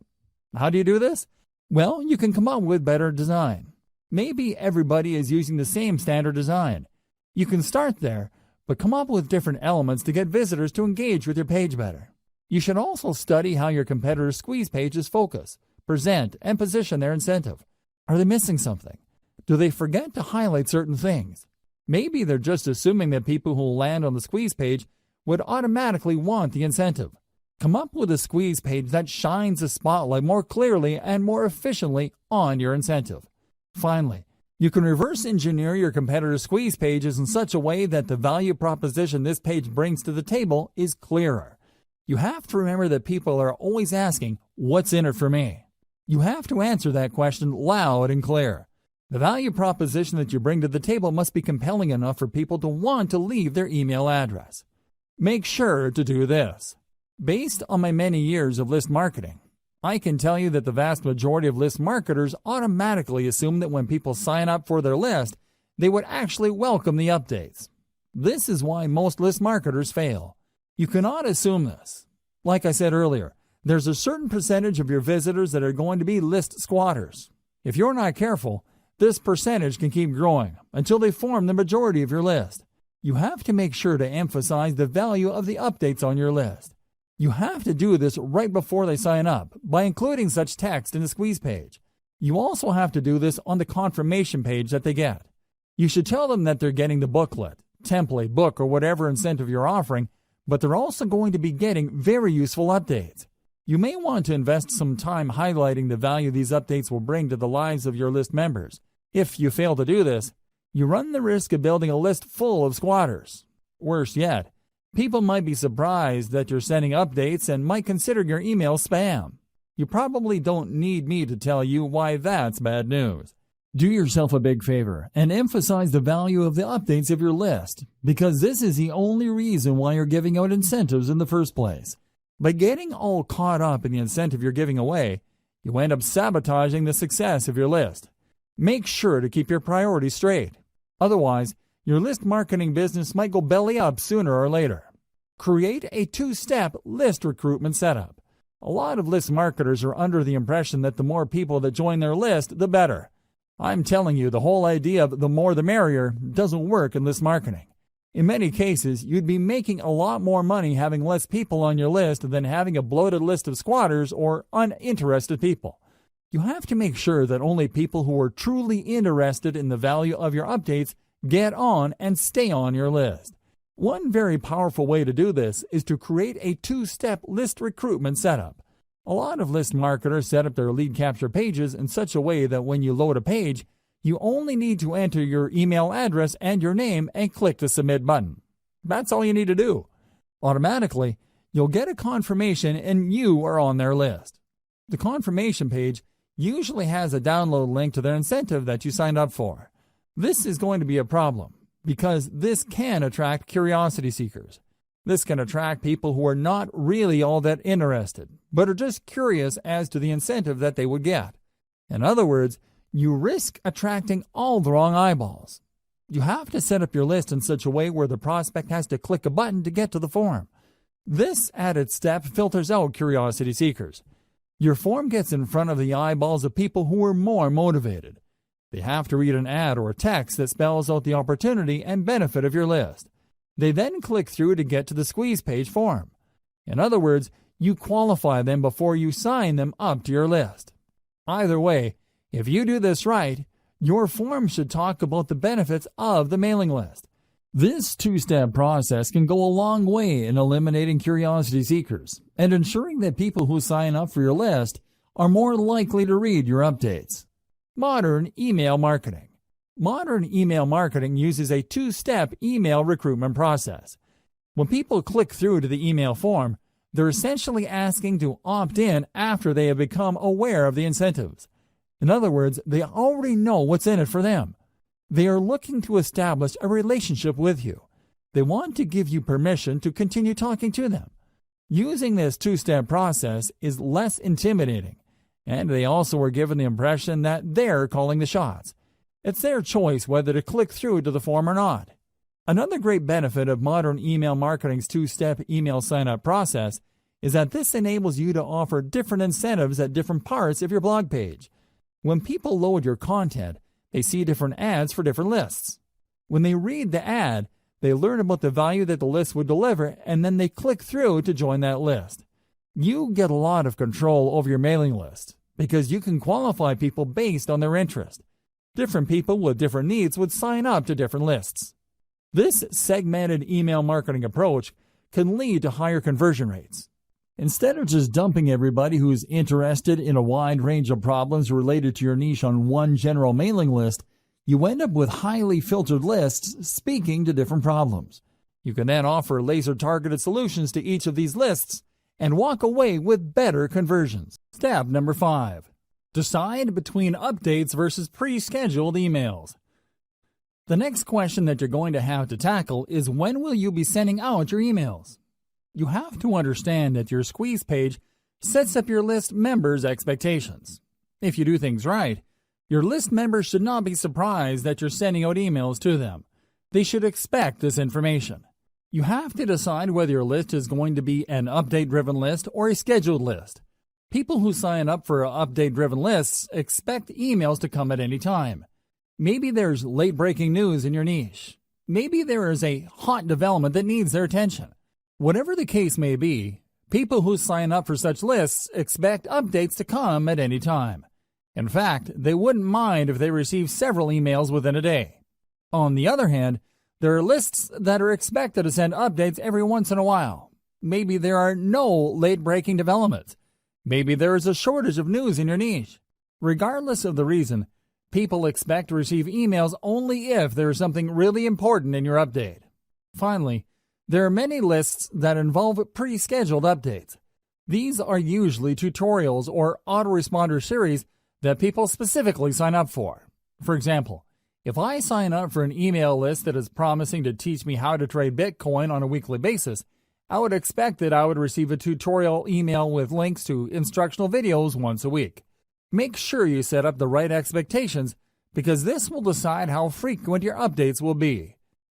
How do you do this? Well, you can come up with better design. Maybe everybody is using the same standard design. You can start there, but come up with different elements to get visitors to engage with your page better. You should also study how your competitors' squeeze pages focus, present, and position their incentive. Are they missing something? Do they forget to highlight certain things? Maybe they're just assuming that people who land on the squeeze page would automatically want the incentive. Come up with a squeeze page that shines the spotlight more clearly and more efficiently on your incentive. Finally, you can reverse engineer your competitors' squeeze pages in such a way that the value proposition this page brings to the table is clearer. You have to remember that people are always asking, "What's in it for me?" You have to answer that question loud and clear. The value proposition that you bring to the table must be compelling enough for people to want to leave their email address. Make sure to do this. Based on my many years of list marketing, I can tell you that the vast majority of list marketers automatically assume that when people sign up for their list, they would actually welcome the updates. This is why most list marketers fail. You cannot assume this. Like I said earlier, there's a certain percentage of your visitors that are going to be list squatters. If you're not careful, this percentage can keep growing until they form the majority of your list. You have to make sure to emphasize the value of the updates on your list. You have to do this right before they sign up by including such text in the squeeze page. You also have to do this on the confirmation page that they get. You should tell them that they're getting the booklet, template, book, or whatever incentive you're offering, but they're also going to be getting very useful updates. You may want to invest some time highlighting the value these updates will bring to the lives of your list members. If you fail to do this, you run the risk of building a list full of squatters. Worse yet, people might be surprised that you're sending updates and might consider your email spam. You probably don't need me to tell you why that's bad news. Do yourself a big favor and emphasize the value of the updates of your list, because this is the only reason why you're giving out incentives in the first place. By getting all caught up in the incentive you're giving away, you end up sabotaging the success of your list. Make sure to keep your priorities straight. Otherwise, your list marketing business might go belly up sooner or later. Create a two-step list recruitment setup. A lot of list marketers are under the impression that the more people that join their list, the better. I'm telling you, the whole idea of the more the merrier doesn't work in list marketing. In many cases, you'd be making a lot more money having less people on your list than having a bloated list of squatters or uninterested people. You have to make sure that only people who are truly interested in the value of your updates get on and stay on your list. One very powerful way to do this is to create a two-step list recruitment setup. A lot of list marketers set up their lead capture pages in such a way that when you load a page, You only need to enter your email address and your name and click the submit button. That's all you need to do. Automatically, you'll get a confirmation and you are on their list. The confirmation page usually has a download link to their incentive that you signed up for. This is going to be a problem because this can attract curiosity seekers. This can attract people who are not really all that interested, but are just curious as to the incentive that they would get. In other words, you risk attracting all the wrong eyeballs. You have to set up your list in such a way where the prospect has to click a button to get to the form. This added step filters out curiosity seekers. Your form gets in front of the eyeballs of people who are more motivated. They have to read an ad or text that spells out the opportunity and benefit of your list. They then click through to get to the squeeze page form. In other words, you qualify them before you sign them up to your list. Either way, if you do this right, your form should talk about the benefits of the mailing list. This two-step process can go a long way in eliminating curiosity seekers and ensuring that people who sign up for your list are more likely to read your updates. Modern email marketing. Modern email marketing uses a two-step email recruitment process. When people click through to the email form, they're essentially asking to opt in after they have become aware of the incentives. In other words, they already know what's in it for them. They are looking to establish a relationship with you. They want to give you permission to continue talking to them. Using this two-step process is less intimidating, and they also are given the impression that they're calling the shots. It's their choice whether to click through to the form or not. Another great benefit of modern email marketing's two-step email sign-up process is that this enables you to offer different incentives at different parts of your blog page. When people load your content, they see different ads for different lists. When they read the ad, they learn about the value that the list would deliver, and then they click through to join that list. You get a lot of control over your mailing list because you can qualify people based on their interest. Different people with different needs would sign up to different lists. This segmented email marketing approach can lead to higher conversion rates. Instead of just dumping everybody who's interested in a wide range of problems related to your niche on one general mailing list, you end up with highly filtered lists speaking to different problems. You can then offer laser-targeted solutions to each of these lists and walk away with better conversions. Step number 5. Decide between updates versus pre-scheduled emails. The next question that you're going to have to tackle is when will you be sending out your emails? You have to understand that your squeeze page sets up your list members' expectations. If you do things right, your list members should not be surprised that you're sending out emails to them. They should expect this information. You have to decide whether your list is going to be an update-driven list or a scheduled list. People who sign up for update-driven lists expect emails to come at any time. Maybe there's late-breaking news in your niche. Maybe there is a hot development that needs their attention. Whatever the case may be, people who sign up for such lists expect updates to come at any time. In fact, they wouldn't mind if they receive several emails within a day. On the other hand, there are lists that are expected to send updates every once in a while. Maybe there are no late-breaking developments. Maybe there is a shortage of news in your niche. Regardless of the reason, people expect to receive emails only if there is something really important in your update. Finally, there are many lists that involve pre-scheduled updates. These are usually tutorials or autoresponder series that people specifically sign up for. For example, if I sign up for an email list that is promising to teach me how to trade Bitcoin on a weekly basis, I would expect that I would receive a tutorial email with links to instructional videos once a week. Make sure you set up the right expectations because this will decide how frequent your updates will be.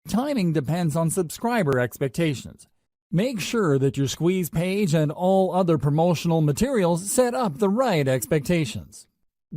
Timing depends on subscriber expectations. Make sure that your squeeze page and all other promotional materials set up the right expectations.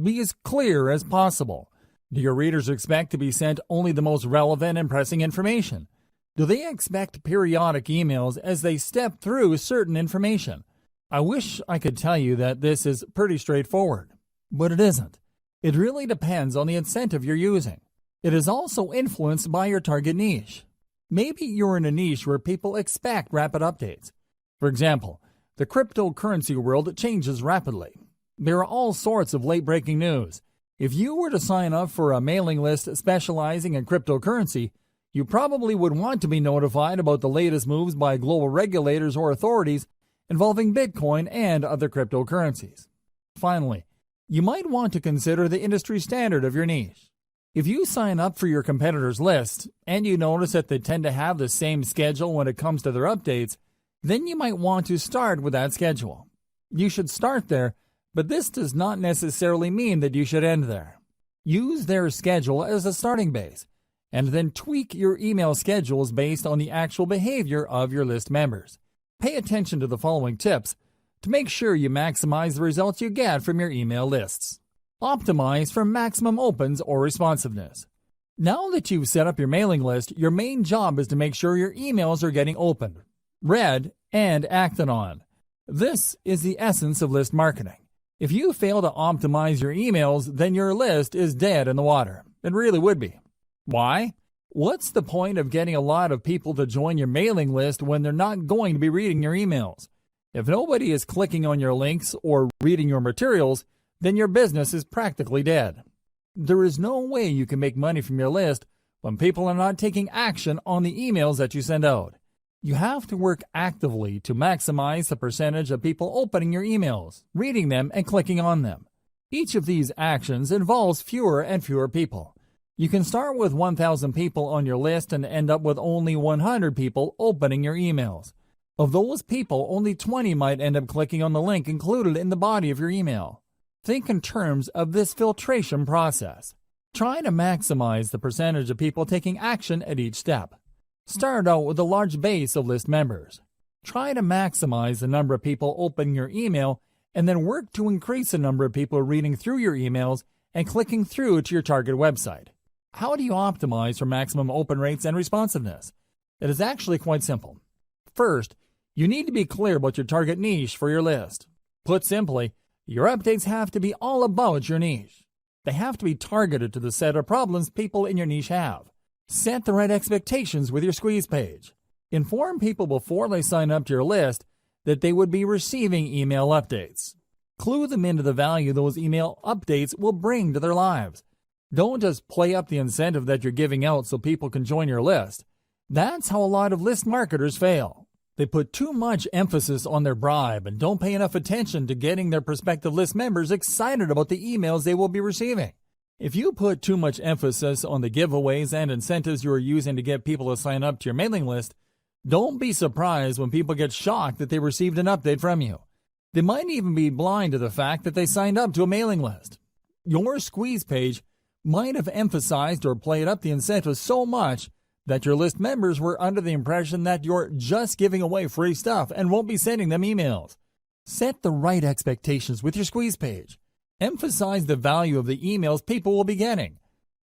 Be as clear as possible. Do your readers expect to be sent only the most relevant and pressing information? Do they expect periodic emails as they step through certain information? I wish I could tell you that this is pretty straightforward, but it isn't. It really depends on the incentive you're using. It is also influenced by your target niche. Maybe you're in a niche where people expect rapid updates. For example, the cryptocurrency world changes rapidly. There are all sorts of late-breaking news. If you were to sign up for a mailing list specializing in cryptocurrency, you probably would want to be notified about the latest moves by global regulators or authorities involving Bitcoin and other cryptocurrencies. Finally, you might want to consider the industry standard of your niche. If you sign up for your competitors' list and you notice that they tend to have the same schedule when it comes to their updates, then you might want to start with that schedule. You should start there, but this does not necessarily mean that you should end there. Use their schedule as a starting base, and then tweak your email schedules based on the actual behavior of your list members. Pay attention to the following tips to make sure you maximize the results you get from your email lists. Optimize for maximum opens or responsiveness. Now that you've set up your mailing list, your main job is to make sure your emails are getting opened, read, and acted on. This is the essence of list marketing. If you fail to optimize your emails, then your list is dead in the water. It really would be. Why? What's the point of getting a lot of people to join your mailing list when they're not going to be reading your emails? If nobody is clicking on your links or reading your materials, then your business is practically dead. There is no way you can make money from your list when people are not taking action on the emails that you send out. You have to work actively to maximize the percentage of people opening your emails, reading them, and clicking on them. Each of these actions involves fewer and fewer people. You can start with 1,000 people on your list and end up with only 100 people opening your emails. Of those people, only 20 might end up clicking on the link included in the body of your email. Think in terms of this filtration process. Try to maximize the percentage of people taking action at each step. Start out with a large base of list members. Try to maximize the number of people opening your email and then work to increase the number of people reading through your emails and clicking through to your target website. How do you optimize for maximum open rates and responsiveness? It is actually quite simple. First, you need to be clear about your target niche for your list. Put simply, your updates have to be all about your niche. They have to be targeted to the set of problems people in your niche have. Set the right expectations with your squeeze page. Inform people before they sign up to your list that they would be receiving email updates. Clue them into the value those email updates will bring to their lives. Don't just play up the incentive that you're giving out so people can join your list. That's how a lot of list marketers fail. They put too much emphasis on their bribe and don't pay enough attention to getting their prospective list members excited about the emails they will be receiving. If you put too much emphasis on the giveaways and incentives you are using to get people to sign up to your mailing list, don't be surprised when people get shocked that they received an update from you. They might even be blind to the fact that they signed up to a mailing list. Your squeeze page might have emphasized or played up the incentives so much that your list members were under the impression that you're just giving away free stuff and won't be sending them emails. Set the right expectations with your squeeze page. Emphasize the value of the emails people will be getting.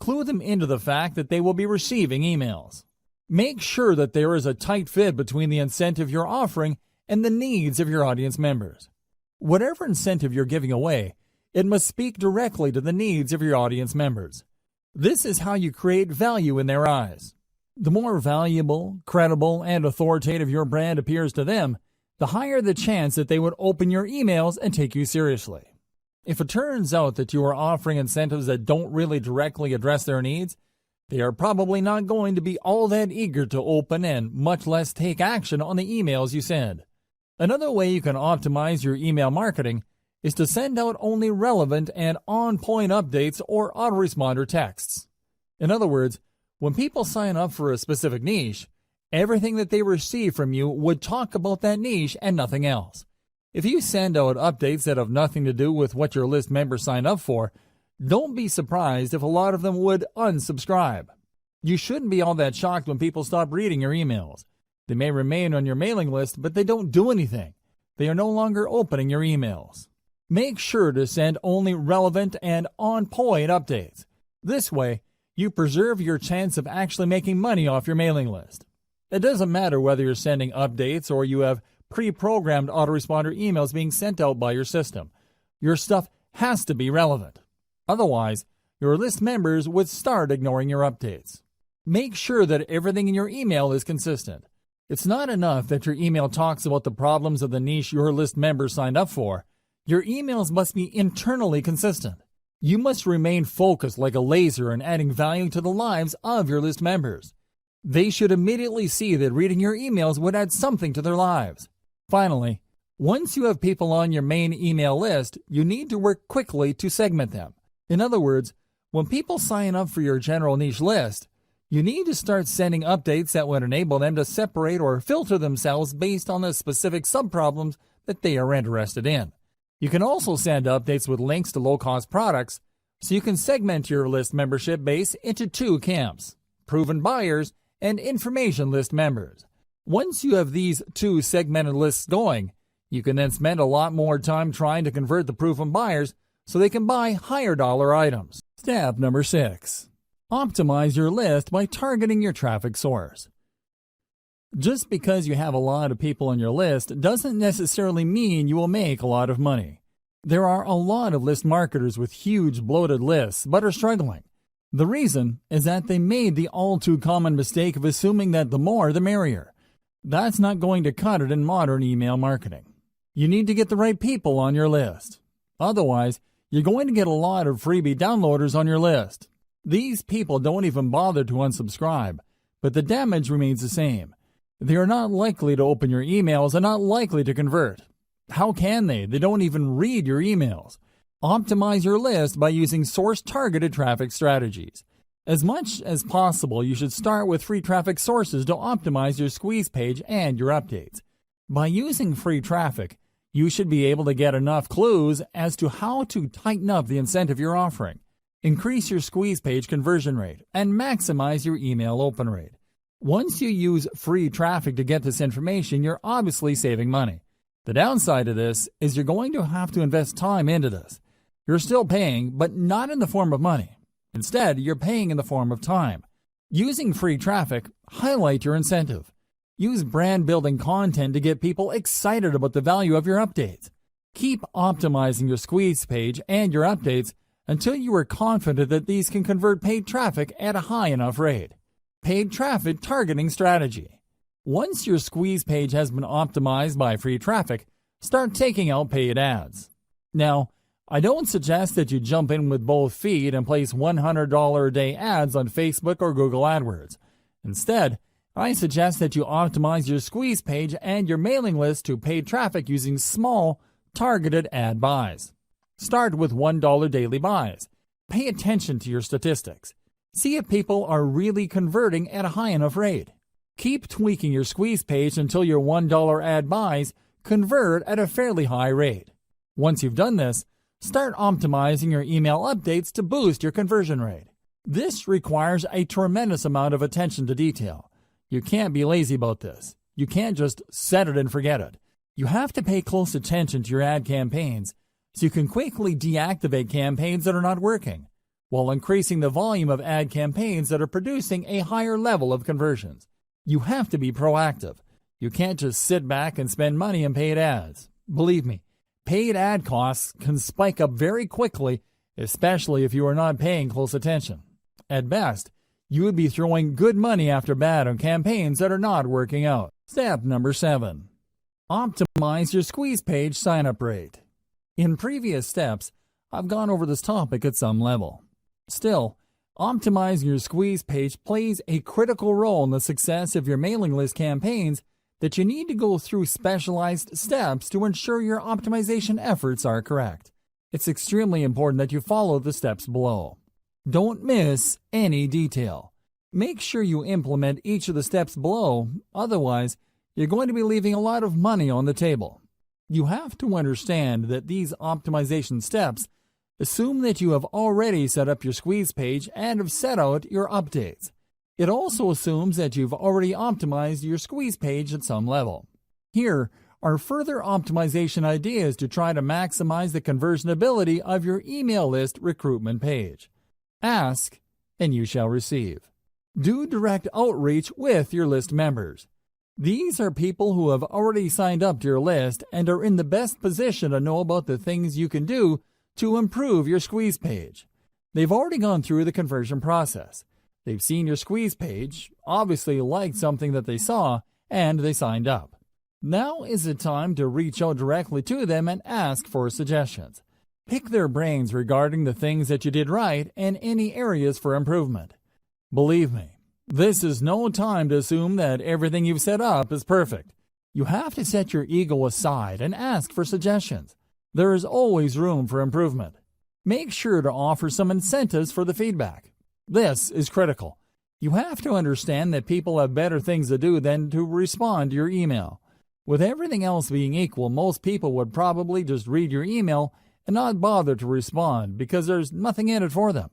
Clue them into the fact that they will be receiving emails. Make sure that there is a tight fit between the incentive you're offering and the needs of your audience members. Whatever incentive you're giving away, it must speak directly to the needs of your audience members. This is how you create value in their eyes. The more valuable, credible, and authoritative your brand appears to them, the higher the chance that they would open your emails and take you seriously. If it turns out that you are offering incentives that don't really directly address their needs, they are probably not going to be all that eager to open and much less take action on the emails you send. Another way you can optimize your email marketing is to send out only relevant and on-point updates or autoresponder texts. In other words, when people sign up for a specific niche, everything that they receive from you would talk about that niche and nothing else. If you send out updates that have nothing to do with what your list members signed up for, don't be surprised if a lot of them would unsubscribe. You shouldn't be all that shocked when people stop reading your emails. They may remain on your mailing list, but they don't do anything. They are no longer opening your emails. Make sure to send only relevant and on-point updates. This way, you preserve your chance of actually making money off your mailing list. It doesn't matter whether you're sending updates or you have pre-programmed autoresponder emails being sent out by your system. Your stuff has to be relevant. Otherwise, your list members would start ignoring your updates. Make sure that everything in your email is consistent. It's not enough that your email talks about the problems of the niche your list members signed up for. Your emails must be internally consistent. You must remain focused like a laser on adding value to the lives of your list members. They should immediately see that reading your emails would add something to their lives. Finally, once you have people on your main email list, you need to work quickly to segment them. In other words, when people sign up for your general niche list, you need to start sending updates that would enable them to separate or filter themselves based on the specific subproblems that they are interested in. You can also send updates with links to low-cost products, so you can segment your list membership base into two camps: proven buyers and information list members. Once you have these two segmented lists going, you can then spend a lot more time trying to convert the proven buyers so they can buy higher dollar items. Step number 6. Optimize your list by targeting your traffic source. Just because you have a lot of people on your list doesn't necessarily mean you will make a lot of money. There are a lot of list marketers with huge bloated lists but are struggling. The reason is that they made the all too common mistake of assuming that the more the merrier. That's not going to cut it in modern email marketing. You need to get the right people on your list. Otherwise, you're going to get a lot of freebie downloaders on your list. These people don't even bother to unsubscribe, but the damage remains the same. They are not likely to open your emails and not likely to convert. How can they? They don't even read your emails. Optimize your list by using source-targeted traffic strategies. As much as possible, you should start with free traffic sources to optimize your squeeze page and your updates. By using free traffic, you should be able to get enough clues as to how to tighten up the incentive you're offering, increase your squeeze page conversion rate, and maximize your email open rate. Once you use free traffic to get this information, you're obviously saving money. The downside of this is you're going to have to invest time into this. You're still paying, but not in the form of money. Instead, you're paying in the form of time. Using free traffic, highlight your incentive. Use brand-building content to get people excited about the value of your updates. Keep optimizing your squeeze page and your updates until you are confident that these can convert paid traffic at a high enough rate. Paid traffic targeting strategy. Once your squeeze page has been optimized by free traffic, start taking out paid ads. Now, I don't suggest that you jump in with both feet and place $100 a day ads on Facebook or Google AdWords. Instead, I suggest that you optimize your squeeze page and your mailing list to paid traffic using small, targeted ad buys. Start with $1 daily buys. Pay attention to your statistics. See if people are really converting at a high enough rate. Keep tweaking your squeeze page until your $1 ad buys convert at a fairly high rate. Once you've done this, start optimizing your email updates to boost your conversion rate. This requires a tremendous amount of attention to detail. You can't be lazy about this. You can't just set it and forget it. You have to pay close attention to your ad campaigns so you can quickly deactivate campaigns that are not working, while increasing the volume of ad campaigns that are producing a higher level of conversions. You have to be proactive. You can't just sit back and spend money on paid ads. Believe me, paid ad costs can spike up very quickly, especially if you are not paying close attention. At best, you would be throwing good money after bad on campaigns that are not working out. Step number 7. Optimize your squeeze page sign-up rate. In previous steps, I've gone over this topic at some level. Still, optimizing your squeeze page plays a critical role in the success of your mailing list campaigns that you need to go through specialized steps to ensure your optimization efforts are correct. It's extremely important that you follow the steps below. Don't miss any detail. Make sure you implement each of the steps below, otherwise, you're going to be leaving a lot of money on the table. You have to understand that these optimization steps assume that you have already set up your squeeze page and have set out your updates. It also assumes that you've already optimized your squeeze page at some level. Here are further optimization ideas to try to maximize the conversion ability of your email list recruitment page. Ask, and you shall receive. Do direct outreach with your list members. These are people who have already signed up to your list and are in the best position to know about the things you can do to improve your squeeze page. They've already gone through the conversion process. They've seen your squeeze page, obviously liked something that they saw, and they signed up. Now is the time to reach out directly to them and ask for suggestions. Pick their brains regarding the things that you did right and any areas for improvement. Believe me, this is no time to assume that everything you've set up is perfect. You have to set your ego aside and ask for suggestions. There is always room for improvement. Make sure to offer some incentives for the feedback. This is critical. You have to understand that people have better things to do than to respond to your email. With everything else being equal, most people would probably just read your email and not bother to respond because there's nothing in it for them.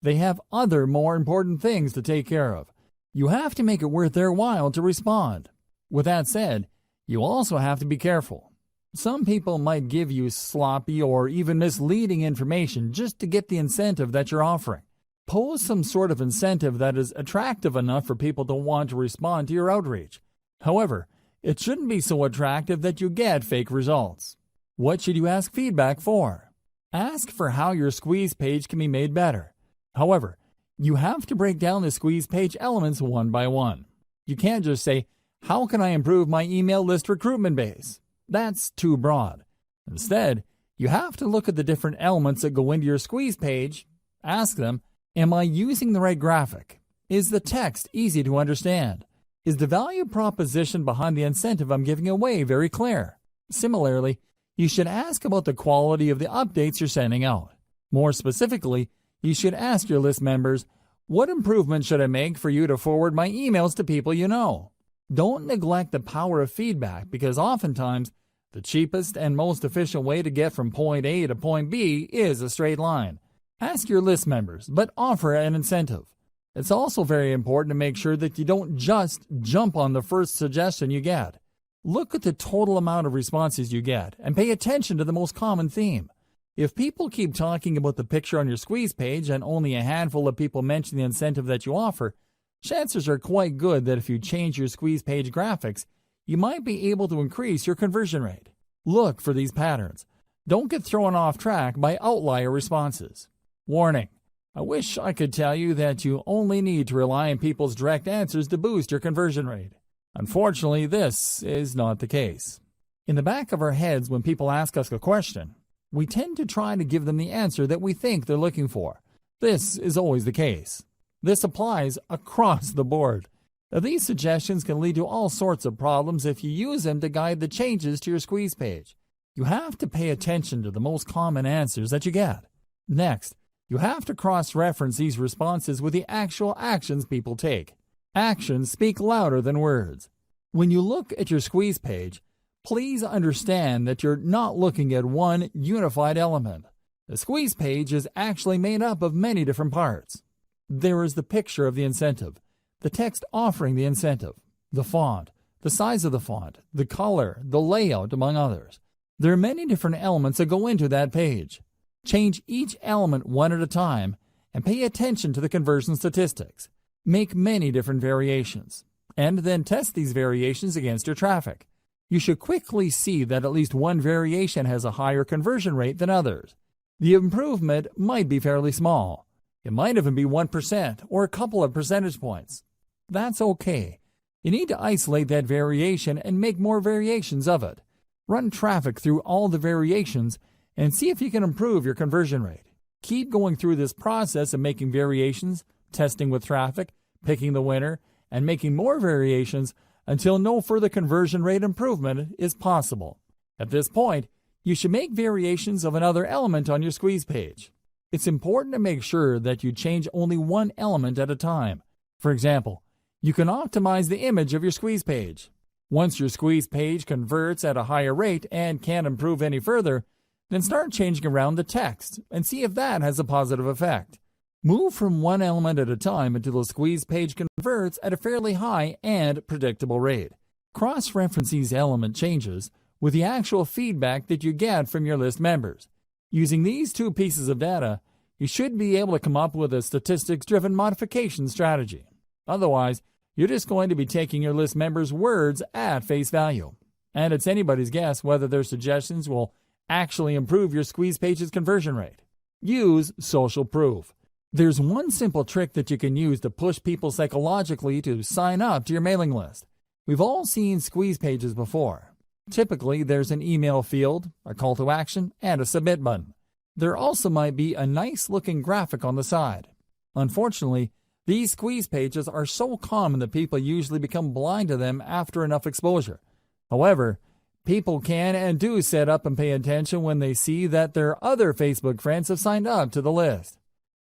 They have other more important things to take care of. You have to make it worth their while to respond. With that said, you also have to be careful. Some people might give you sloppy or even misleading information just to get the incentive that you're offering. Pose some sort of incentive that is attractive enough for people to want to respond to your outreach. However, it shouldn't be so attractive that you get fake results. What should you ask feedback for? Ask for how your squeeze page can be made better. However, you have to break down the squeeze page elements one by one. You can't just say, "How can I improve my email list recruitment base?" That's too broad. Instead, you have to look at the different elements that go into your squeeze page. Ask them, am I using the right graphic? Is the text easy to understand? Is the value proposition behind the incentive I'm giving away very clear? Similarly, you should ask about the quality of the updates you're sending out. More specifically, you should ask your list members, what improvement should I make for you to forward my emails to people you know? Don't neglect the power of feedback because oftentimes the cheapest and most efficient way to get from point A to point B is a straight line. Ask your list members, but offer an incentive. It's also very important to make sure that you don't just jump on the first suggestion you get. Look at the total amount of responses you get and pay attention to the most common theme. If people keep talking about the picture on your squeeze page and only a handful of people mention the incentive that you offer, chances are quite good that if you change your squeeze page graphics, you might be able to increase your conversion rate. Look for these patterns. Don't get thrown off track by outlier responses. Warning: I wish I could tell you that you only need to rely on people's direct answers to boost your conversion rate. Unfortunately, this is not the case. In the back of our heads, when people ask us a question, we tend to try to give them the answer that we think they're looking for. This is always the case. This applies across the board. Now, these suggestions can lead to all sorts of problems if you use them to guide the changes to your squeeze page. You have to pay attention to the most common answers that you get. Next, you have to cross-reference these responses with the actual actions people take. Actions speak louder than words. When you look at your squeeze page, please understand that you're not looking at one unified element. The squeeze page is actually made up of many different parts. There is the picture of the incentive, the text offering the incentive, the font, the size of the font, the color, the layout, among others. There are many different elements that go into that page. Change each element one at a time and pay attention to the conversion statistics. Make many different variations, and then test these variations against your traffic. You should quickly see that at least one variation has a higher conversion rate than others. The improvement might be fairly small. It might even be 1% or a couple of percentage points. That's okay. You need to isolate that variation and make more variations of it. Run traffic through all the variations and see if you can improve your conversion rate. Keep going through this process of making variations, testing with traffic, picking the winner, and making more variations until no further conversion rate improvement is possible. At this point, you should make variations of another element on your squeeze page. It's important to make sure that you change only one element at a time. For example, you can optimize the image of your squeeze page. Once your squeeze page converts at a higher rate and can't improve any further, then start changing around the text and see if that has a positive effect. Move from one element at a time until the squeeze page converts at a fairly high and predictable rate. Cross-reference these element changes with the actual feedback that you get from your list members. Using these two pieces of data, you should be able to come up with a statistics-driven modification strategy. Otherwise, you're just going to be taking your list members' words at face value. And it's anybody's guess whether their suggestions will actually improve your squeeze page's conversion rate. Use social proof. There's one simple trick that you can use to push people psychologically to sign up to your mailing list. We've all seen squeeze pages before. Typically, there's an email field, a call to action, and a submit button. There also might be a nice looking graphic on the side. Unfortunately, these squeeze pages are so common that people usually become blind to them after enough exposure. However, people can and do sit up and pay attention when they see that their other Facebook friends have signed up to the list.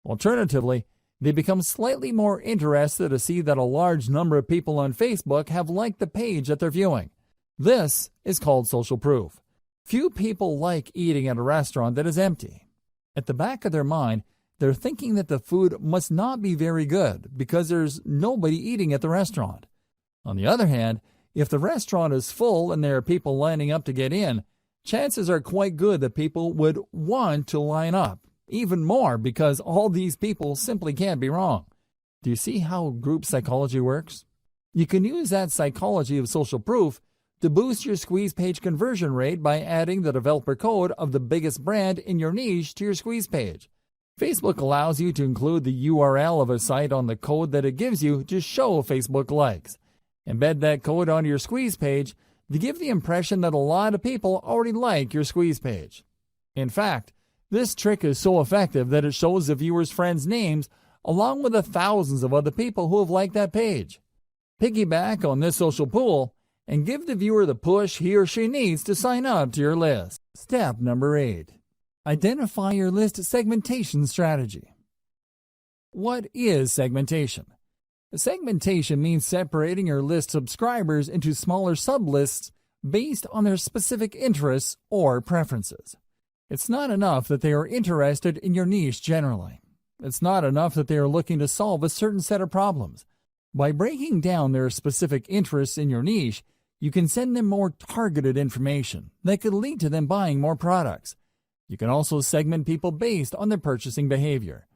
Alternatively, they become slightly more interested to see that a large number of people on Facebook have liked the page that they're viewing. This is called social proof. Few people like eating at a restaurant that is empty. At the back of their mind, they're thinking that the food must not be very good because there's nobody eating at the restaurant. On the other hand, if the restaurant is full and there are people lining up to get in, chances are quite good that people would want to line up. Even more because all these people simply can't be wrong. Do you see how group psychology works? You can use that psychology of social proof to boost your squeeze page conversion rate by adding the developer code of the biggest brand in your niche to your squeeze page. Facebook allows you to include the URL of a site on the code that it gives you to show Facebook likes. Embed that code onto your squeeze page to give the impression that a lot of people already like your squeeze page. In fact, this trick is so effective that it shows the viewer's friends' names along with the thousands of other people who have liked that page. Piggyback on this social pool and give the viewer the push he or she needs to sign up to your list. Step number 8. Identify your list segmentation strategy. What is segmentation? Segmentation means separating your list subscribers into smaller sublists based on their specific interests or preferences. It's not enough that they are interested in your niche generally. It's not enough that they are looking to solve a certain set of problems. By breaking down their specific interests in your niche, you can send them more targeted information that could lead to them buying more products. You can also segment people based on their purchasing behavior.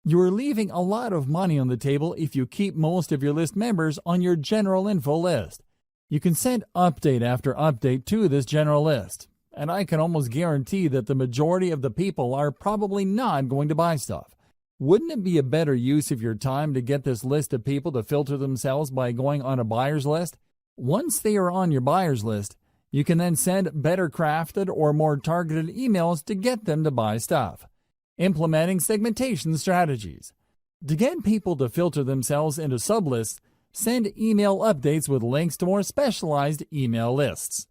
You are leaving a lot of money on the table if you keep most of your list members on your general info list. You can send update after update to this general list, and I can almost guarantee that the majority of the people are probably not going to buy stuff. Wouldn't it be a better use of your time to get this list of people to filter themselves by going on a buyer's list? Once they are on your buyer's list, you can then send better crafted or more targeted emails to get them to buy stuff. Implementing segmentation strategies. To get people to filter themselves into sublists, send email updates with links to more specialized email lists.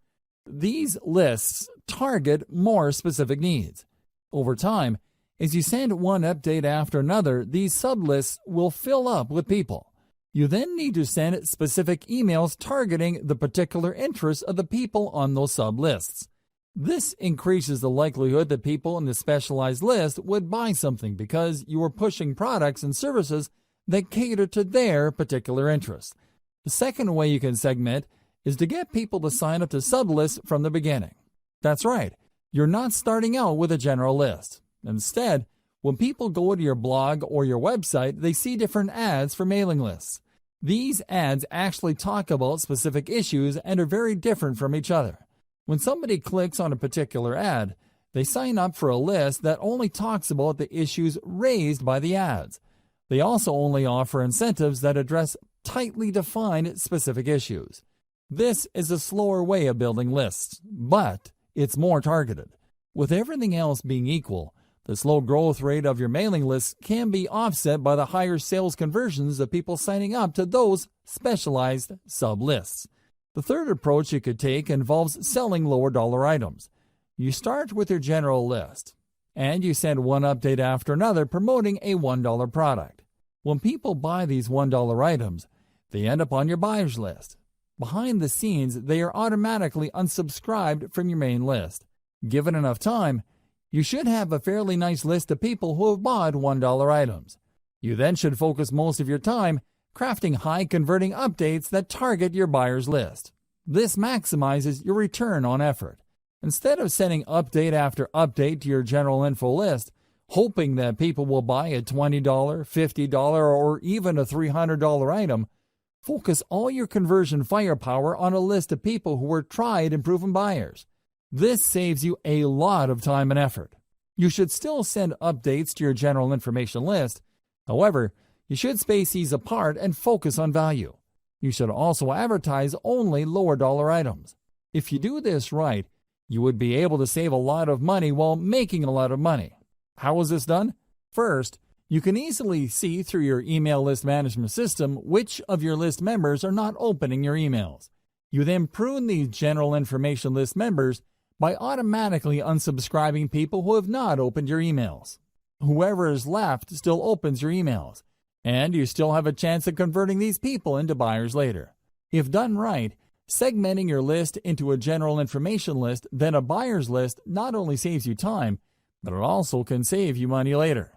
These lists target more specific needs. Over time, as you send one update after another, these sublists will fill up with people. You then need to send specific emails targeting the particular interests of the people on those sublists. This increases the likelihood that people in the specialized list would buy something because you are pushing products and services that cater to their particular interests. The second way you can segment is to get people to sign up to sublists from the beginning. That's right, you're not starting out with a general list. Instead, when people go to your blog or your website, they see different ads for mailing lists. These ads actually talk about specific issues and are very different from each other. When somebody clicks on a particular ad, they sign up for a list that only talks about the issues raised by the ads. They also only offer incentives that address tightly defined specific issues. This is a slower way of building lists, but it's more targeted. With everything else being equal, the slow growth rate of your mailing lists can be offset by the higher sales conversions of people signing up to those specialized sub-lists. The third approach you could take involves selling lower dollar items. You start with your general list, and you send one update after another promoting a $1 product. When people buy these $1 items, they end up on your buyer's list. Behind the scenes, they are automatically unsubscribed from your main list. Given enough time, you should have a fairly nice list of people who have bought $1 items. You then should focus most of your time crafting high-converting updates that target your buyer's list. This maximizes your return on effort. Instead of sending update after update to your general info list, hoping that people will buy a $20, $50, or even a $300 item, focus all your conversion firepower on a list of people who are tried and proven buyers. This saves you a lot of time and effort. You should still send updates to your general information list. However, you should space these apart and focus on value. You should also advertise only lower dollar items. If you do this right, you would be able to save a lot of money while making a lot of money. How is this done? First, you can easily see through your email list management system which of your list members are not opening your emails. You then prune these general information list members by automatically unsubscribing people who have not opened your emails. Whoever is left still opens your emails, and you still have a chance of converting these people into buyers later. If done right, segmenting your list into a general information list, then a buyer's list not only saves you time, but it also can save you money later.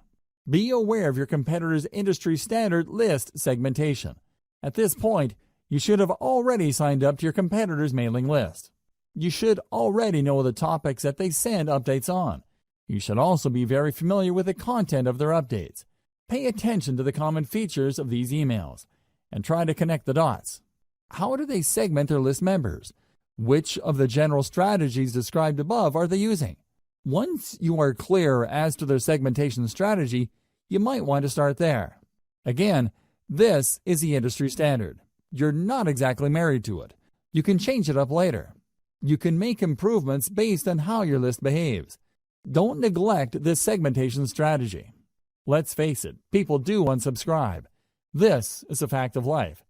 Be aware of your competitor's industry standard list segmentation. At this point, you should have already signed up to your competitor's mailing list. You should already know the topics that they send updates on. You should also be very familiar with the content of their updates. Pay attention to the common features of these emails and try to connect the dots. How do they segment their list members? Which of the general strategies described above are they using? Once you are clear as to their segmentation strategy, you might want to start there. Again, this is the industry standard. You're not exactly married to it. You can change it up later. You can make improvements based on how your list behaves. Don't neglect this segmentation strategy. Let's face it, people do unsubscribe. This is a fact of life.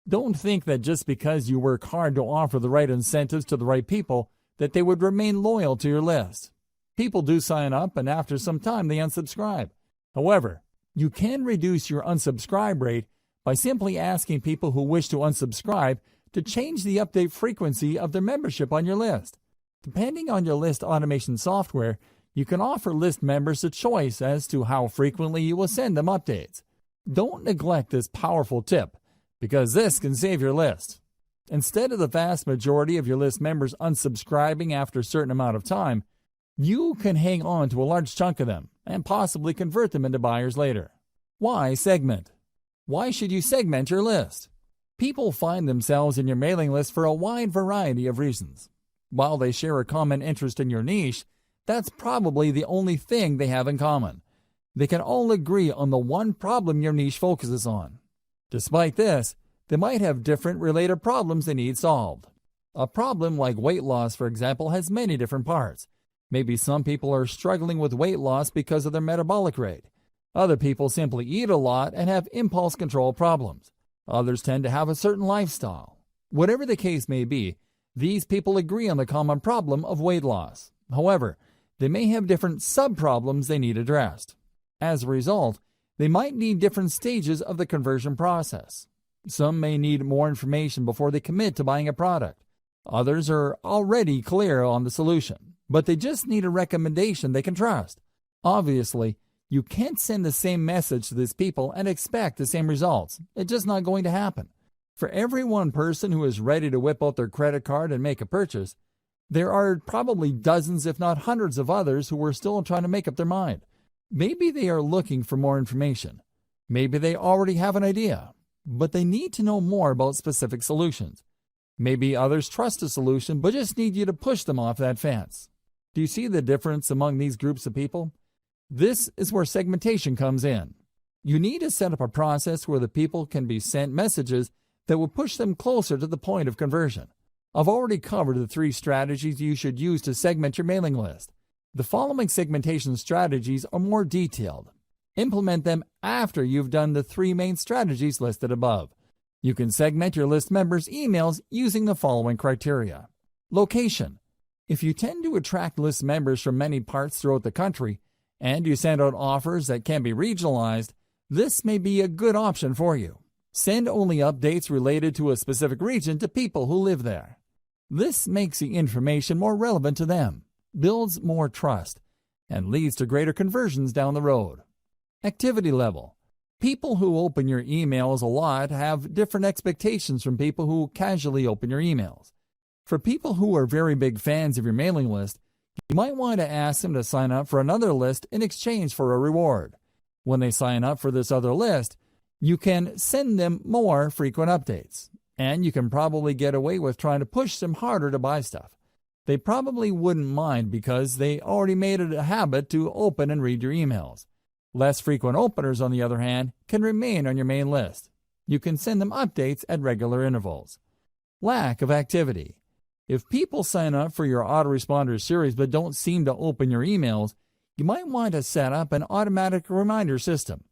Don't think that just because you work hard to offer the right incentives to the right people, that they would remain loyal to your list. People do sign up, and after some time they unsubscribe. However, you can reduce your unsubscribe rate by simply asking people who wish to unsubscribe to change the update frequency of their membership on your list. Depending on your list automation software, you can offer list members a choice as to how frequently you will send them updates. Don't neglect this powerful tip, because this can save your list. Instead of the vast majority of your list members unsubscribing after a certain amount of time, you can hang on to a large chunk of them and possibly convert them into buyers later. Why segment? Why should you segment your list? People find themselves in your mailing list for a wide variety of reasons. While they share a common interest in your niche, that's probably the only thing they have in common. They can all agree on the one problem your niche focuses on. Despite this, they might have different related problems they need solved. A problem like weight loss, for example, has many different parts. Maybe some people are struggling with weight loss because of their metabolic rate. Other people simply eat a lot and have impulse control problems. Others tend to have a certain lifestyle. Whatever the case may be, these people agree on the common problem of weight loss. However, they may have different sub-problems they need addressed. As a result, they might need different stages of the conversion process. Some may need more information before they commit to buying a product. Others are already clear on the solution, but they just need a recommendation they can trust. Obviously, you can't send the same message to these people and expect the same results. It's just not going to happen. For every one person who is ready to whip out their credit card and make a purchase, there are probably dozens, if not hundreds of others who are still trying to make up their mind. Maybe they are looking for more information. Maybe they already have an idea, but they need to know more about specific solutions. Maybe others trust a solution but just need you to push them off that fence. Do you see the difference among these groups of people? This is where segmentation comes in. You need to set up a process where the people can be sent messages that will push them closer to the point of conversion. I've already covered the 3 strategies you should use to segment your mailing list. The following segmentation strategies are more detailed. Implement them after you've done the 3 main strategies listed above. You can segment your list members' emails using the following criteria. Location. If you tend to attract list members from many parts throughout the country, and you send out offers that can be regionalized, this may be a good option for you. Send only updates related to a specific region to people who live there. This makes the information more relevant to them, builds more trust, and leads to greater conversions down the road. Activity level. People who open your emails a lot have different expectations from people who casually open your emails. For people who are very big fans of your mailing list, you might want to ask them to sign up for another list in exchange for a reward. When they sign up for this other list, you can send them more frequent updates, and you can probably get away with trying to push them harder to buy stuff. They probably wouldn't mind because they already made it a habit to open and read your emails. Less frequent openers, on the other hand, can remain on your main list. You can send them updates at regular intervals. Lack of activity. If people sign up for your autoresponder series but don't seem to open your emails, You might want to set up an automatic reminder system.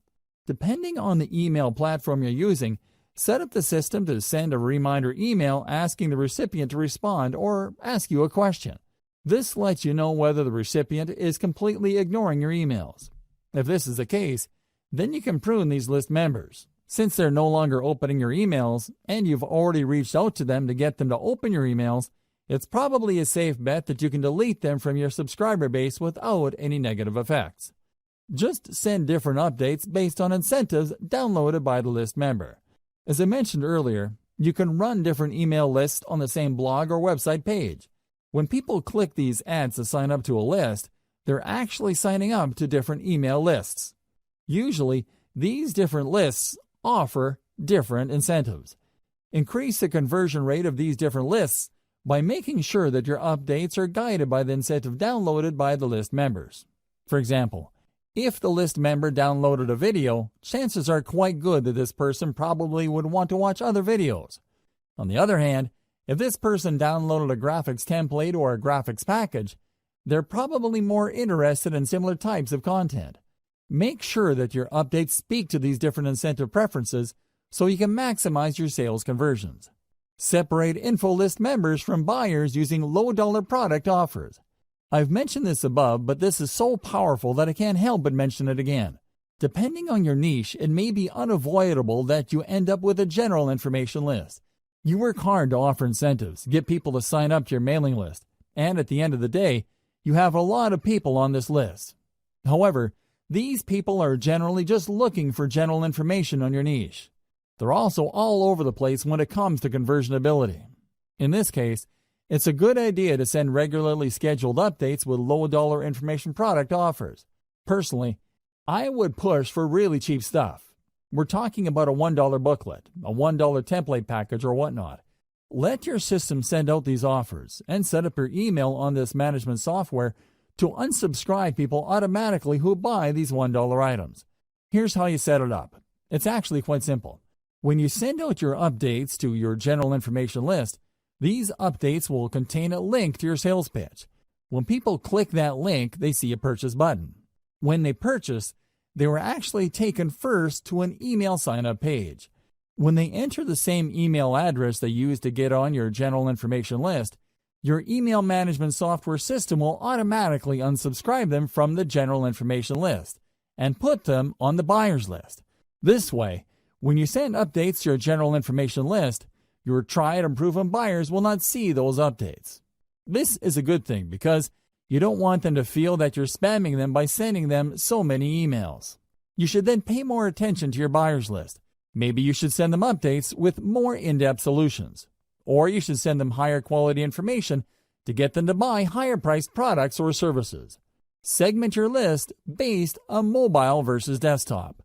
Depending on the email platform you're using, set up the system to send a reminder email asking the recipient to respond or ask you a question. This lets you know whether the recipient is completely ignoring your emails. If this is the case, then you can prune these list members. Since they're no longer opening your emails and you've already reached out to them to get them to open your emails, it's probably a safe bet that you can delete them from your subscriber base without any negative effects. Just send different updates based on incentives downloaded by the list member. As I mentioned earlier, you can run different email lists on the same blog or website page. When people click these ads to sign up to a list, they're actually signing up to different email lists. Usually, these different lists offer different incentives. Increase the conversion rate of these different lists by making sure that your updates are guided by the incentive downloaded by the list members. For example, if the list member downloaded a video, chances are quite good that this person probably would want to watch other videos. On the other hand, if this person downloaded a graphics template or a graphics package, they're probably more interested in similar types of content. Make sure that your updates speak to these different incentive preferences so you can maximize your sales conversions. Separate info list members from buyers using low-dollar product offers. I've mentioned this above, but this is so powerful that I can't help but mention it again. Depending on your niche, it may be unavoidable that you end up with a general information list. You work hard to offer incentives, get people to sign up to your mailing list, and at the end of the day, you have a lot of people on this list. However, these people are generally just looking for general information on your niche. They're also all over the place when it comes to conversionability. In this case, it's a good idea to send regularly scheduled updates with low-dollar information product offers. Personally, I would push for really cheap stuff. We're talking about a $1 booklet, a $1 template package, or whatnot. Let your system send out these offers and set up your email on this management software to unsubscribe people automatically who buy these $1 items. Here's how you set it up. It's actually quite simple. When you send out your updates to your general information list, these updates will contain a link to your sales pitch. When people click that link, they see a purchase button. When they purchase, they were actually taken first to an email sign-up page. When they enter the same email address they used to get on your general information list, your email management software system will automatically unsubscribe them from the general information list and put them on the buyer's list. This way, when you send updates to your general information list, your tried and proven buyers will not see those updates. This is a good thing because you don't want them to feel that you're spamming them by sending them so many emails. You should then pay more attention to your buyer's list. Maybe you should send them updates with more in-depth solutions. Or you should send them higher quality information to get them to buy higher priced products or services. Segment your list based on mobile versus desktop.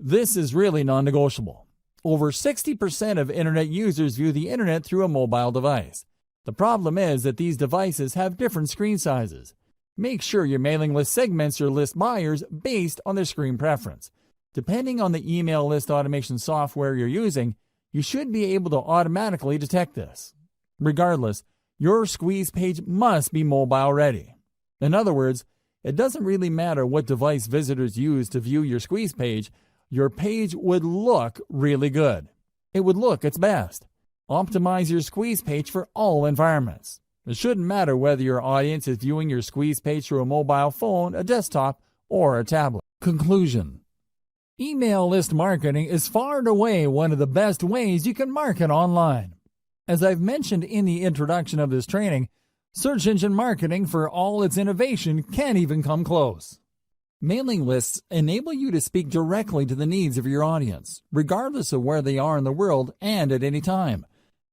This is really non-negotiable. Over 60% of internet users view the internet through a mobile device. The problem is that these devices have different screen sizes. Make sure your mailing list segments your list buyers based on their screen preference. Depending on the email list automation software you're using, you should be able to automatically detect this. Regardless, your squeeze page must be mobile ready. In other words, it doesn't really matter what device visitors use to view your squeeze page, your page would look really good. It would look its best. Optimize your squeeze page for all environments. It shouldn't matter whether your audience is viewing your squeeze page through a mobile phone, a desktop, or a tablet. Conclusion. Email list marketing is far and away one of the best ways you can market online. As I've mentioned in the introduction of this training, search engine marketing, for all its innovation, can't even come close. Mailing lists enable you to speak directly to the needs of your audience, regardless of where they are in the world and at any time.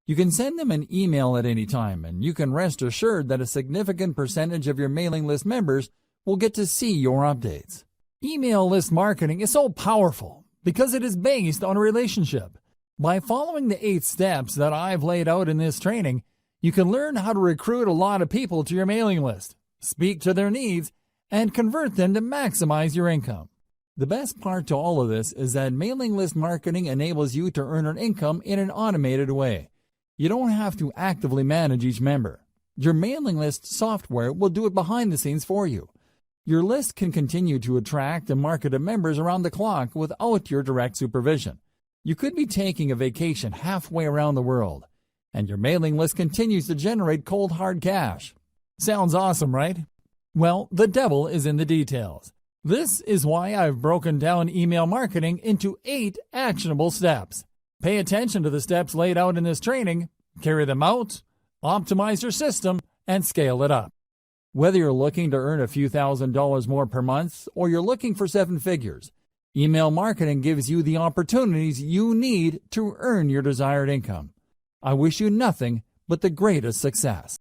You can send them an email at any time, and you can rest assured that a significant percentage of your mailing list members will get to see your updates. Email list marketing is so powerful because it is based on a relationship. By following the 8 steps that I've laid out in this training, you can learn how to recruit a lot of people to your mailing list, speak to their needs, and convert them to maximize your income. The best part to all of this is that mailing list marketing enables you to earn an income in an automated way. You don't have to actively manage each member. Your mailing list software will do it behind the scenes for you. Your list can continue to attract and market to members around the clock without your direct supervision. You could be taking a vacation halfway around the world, and your mailing list continues to generate cold hard cash. Sounds awesome, right? Well, the devil is in the details. This is why I've broken down email marketing into 8 actionable steps. Pay attention to the steps laid out in this training, carry them out, optimize your system, and scale it up. Whether you're looking to earn a few $1,000s more per month or you're looking for 7 figures, email marketing gives you the opportunities you need to earn your desired income. I wish you nothing but the greatest success.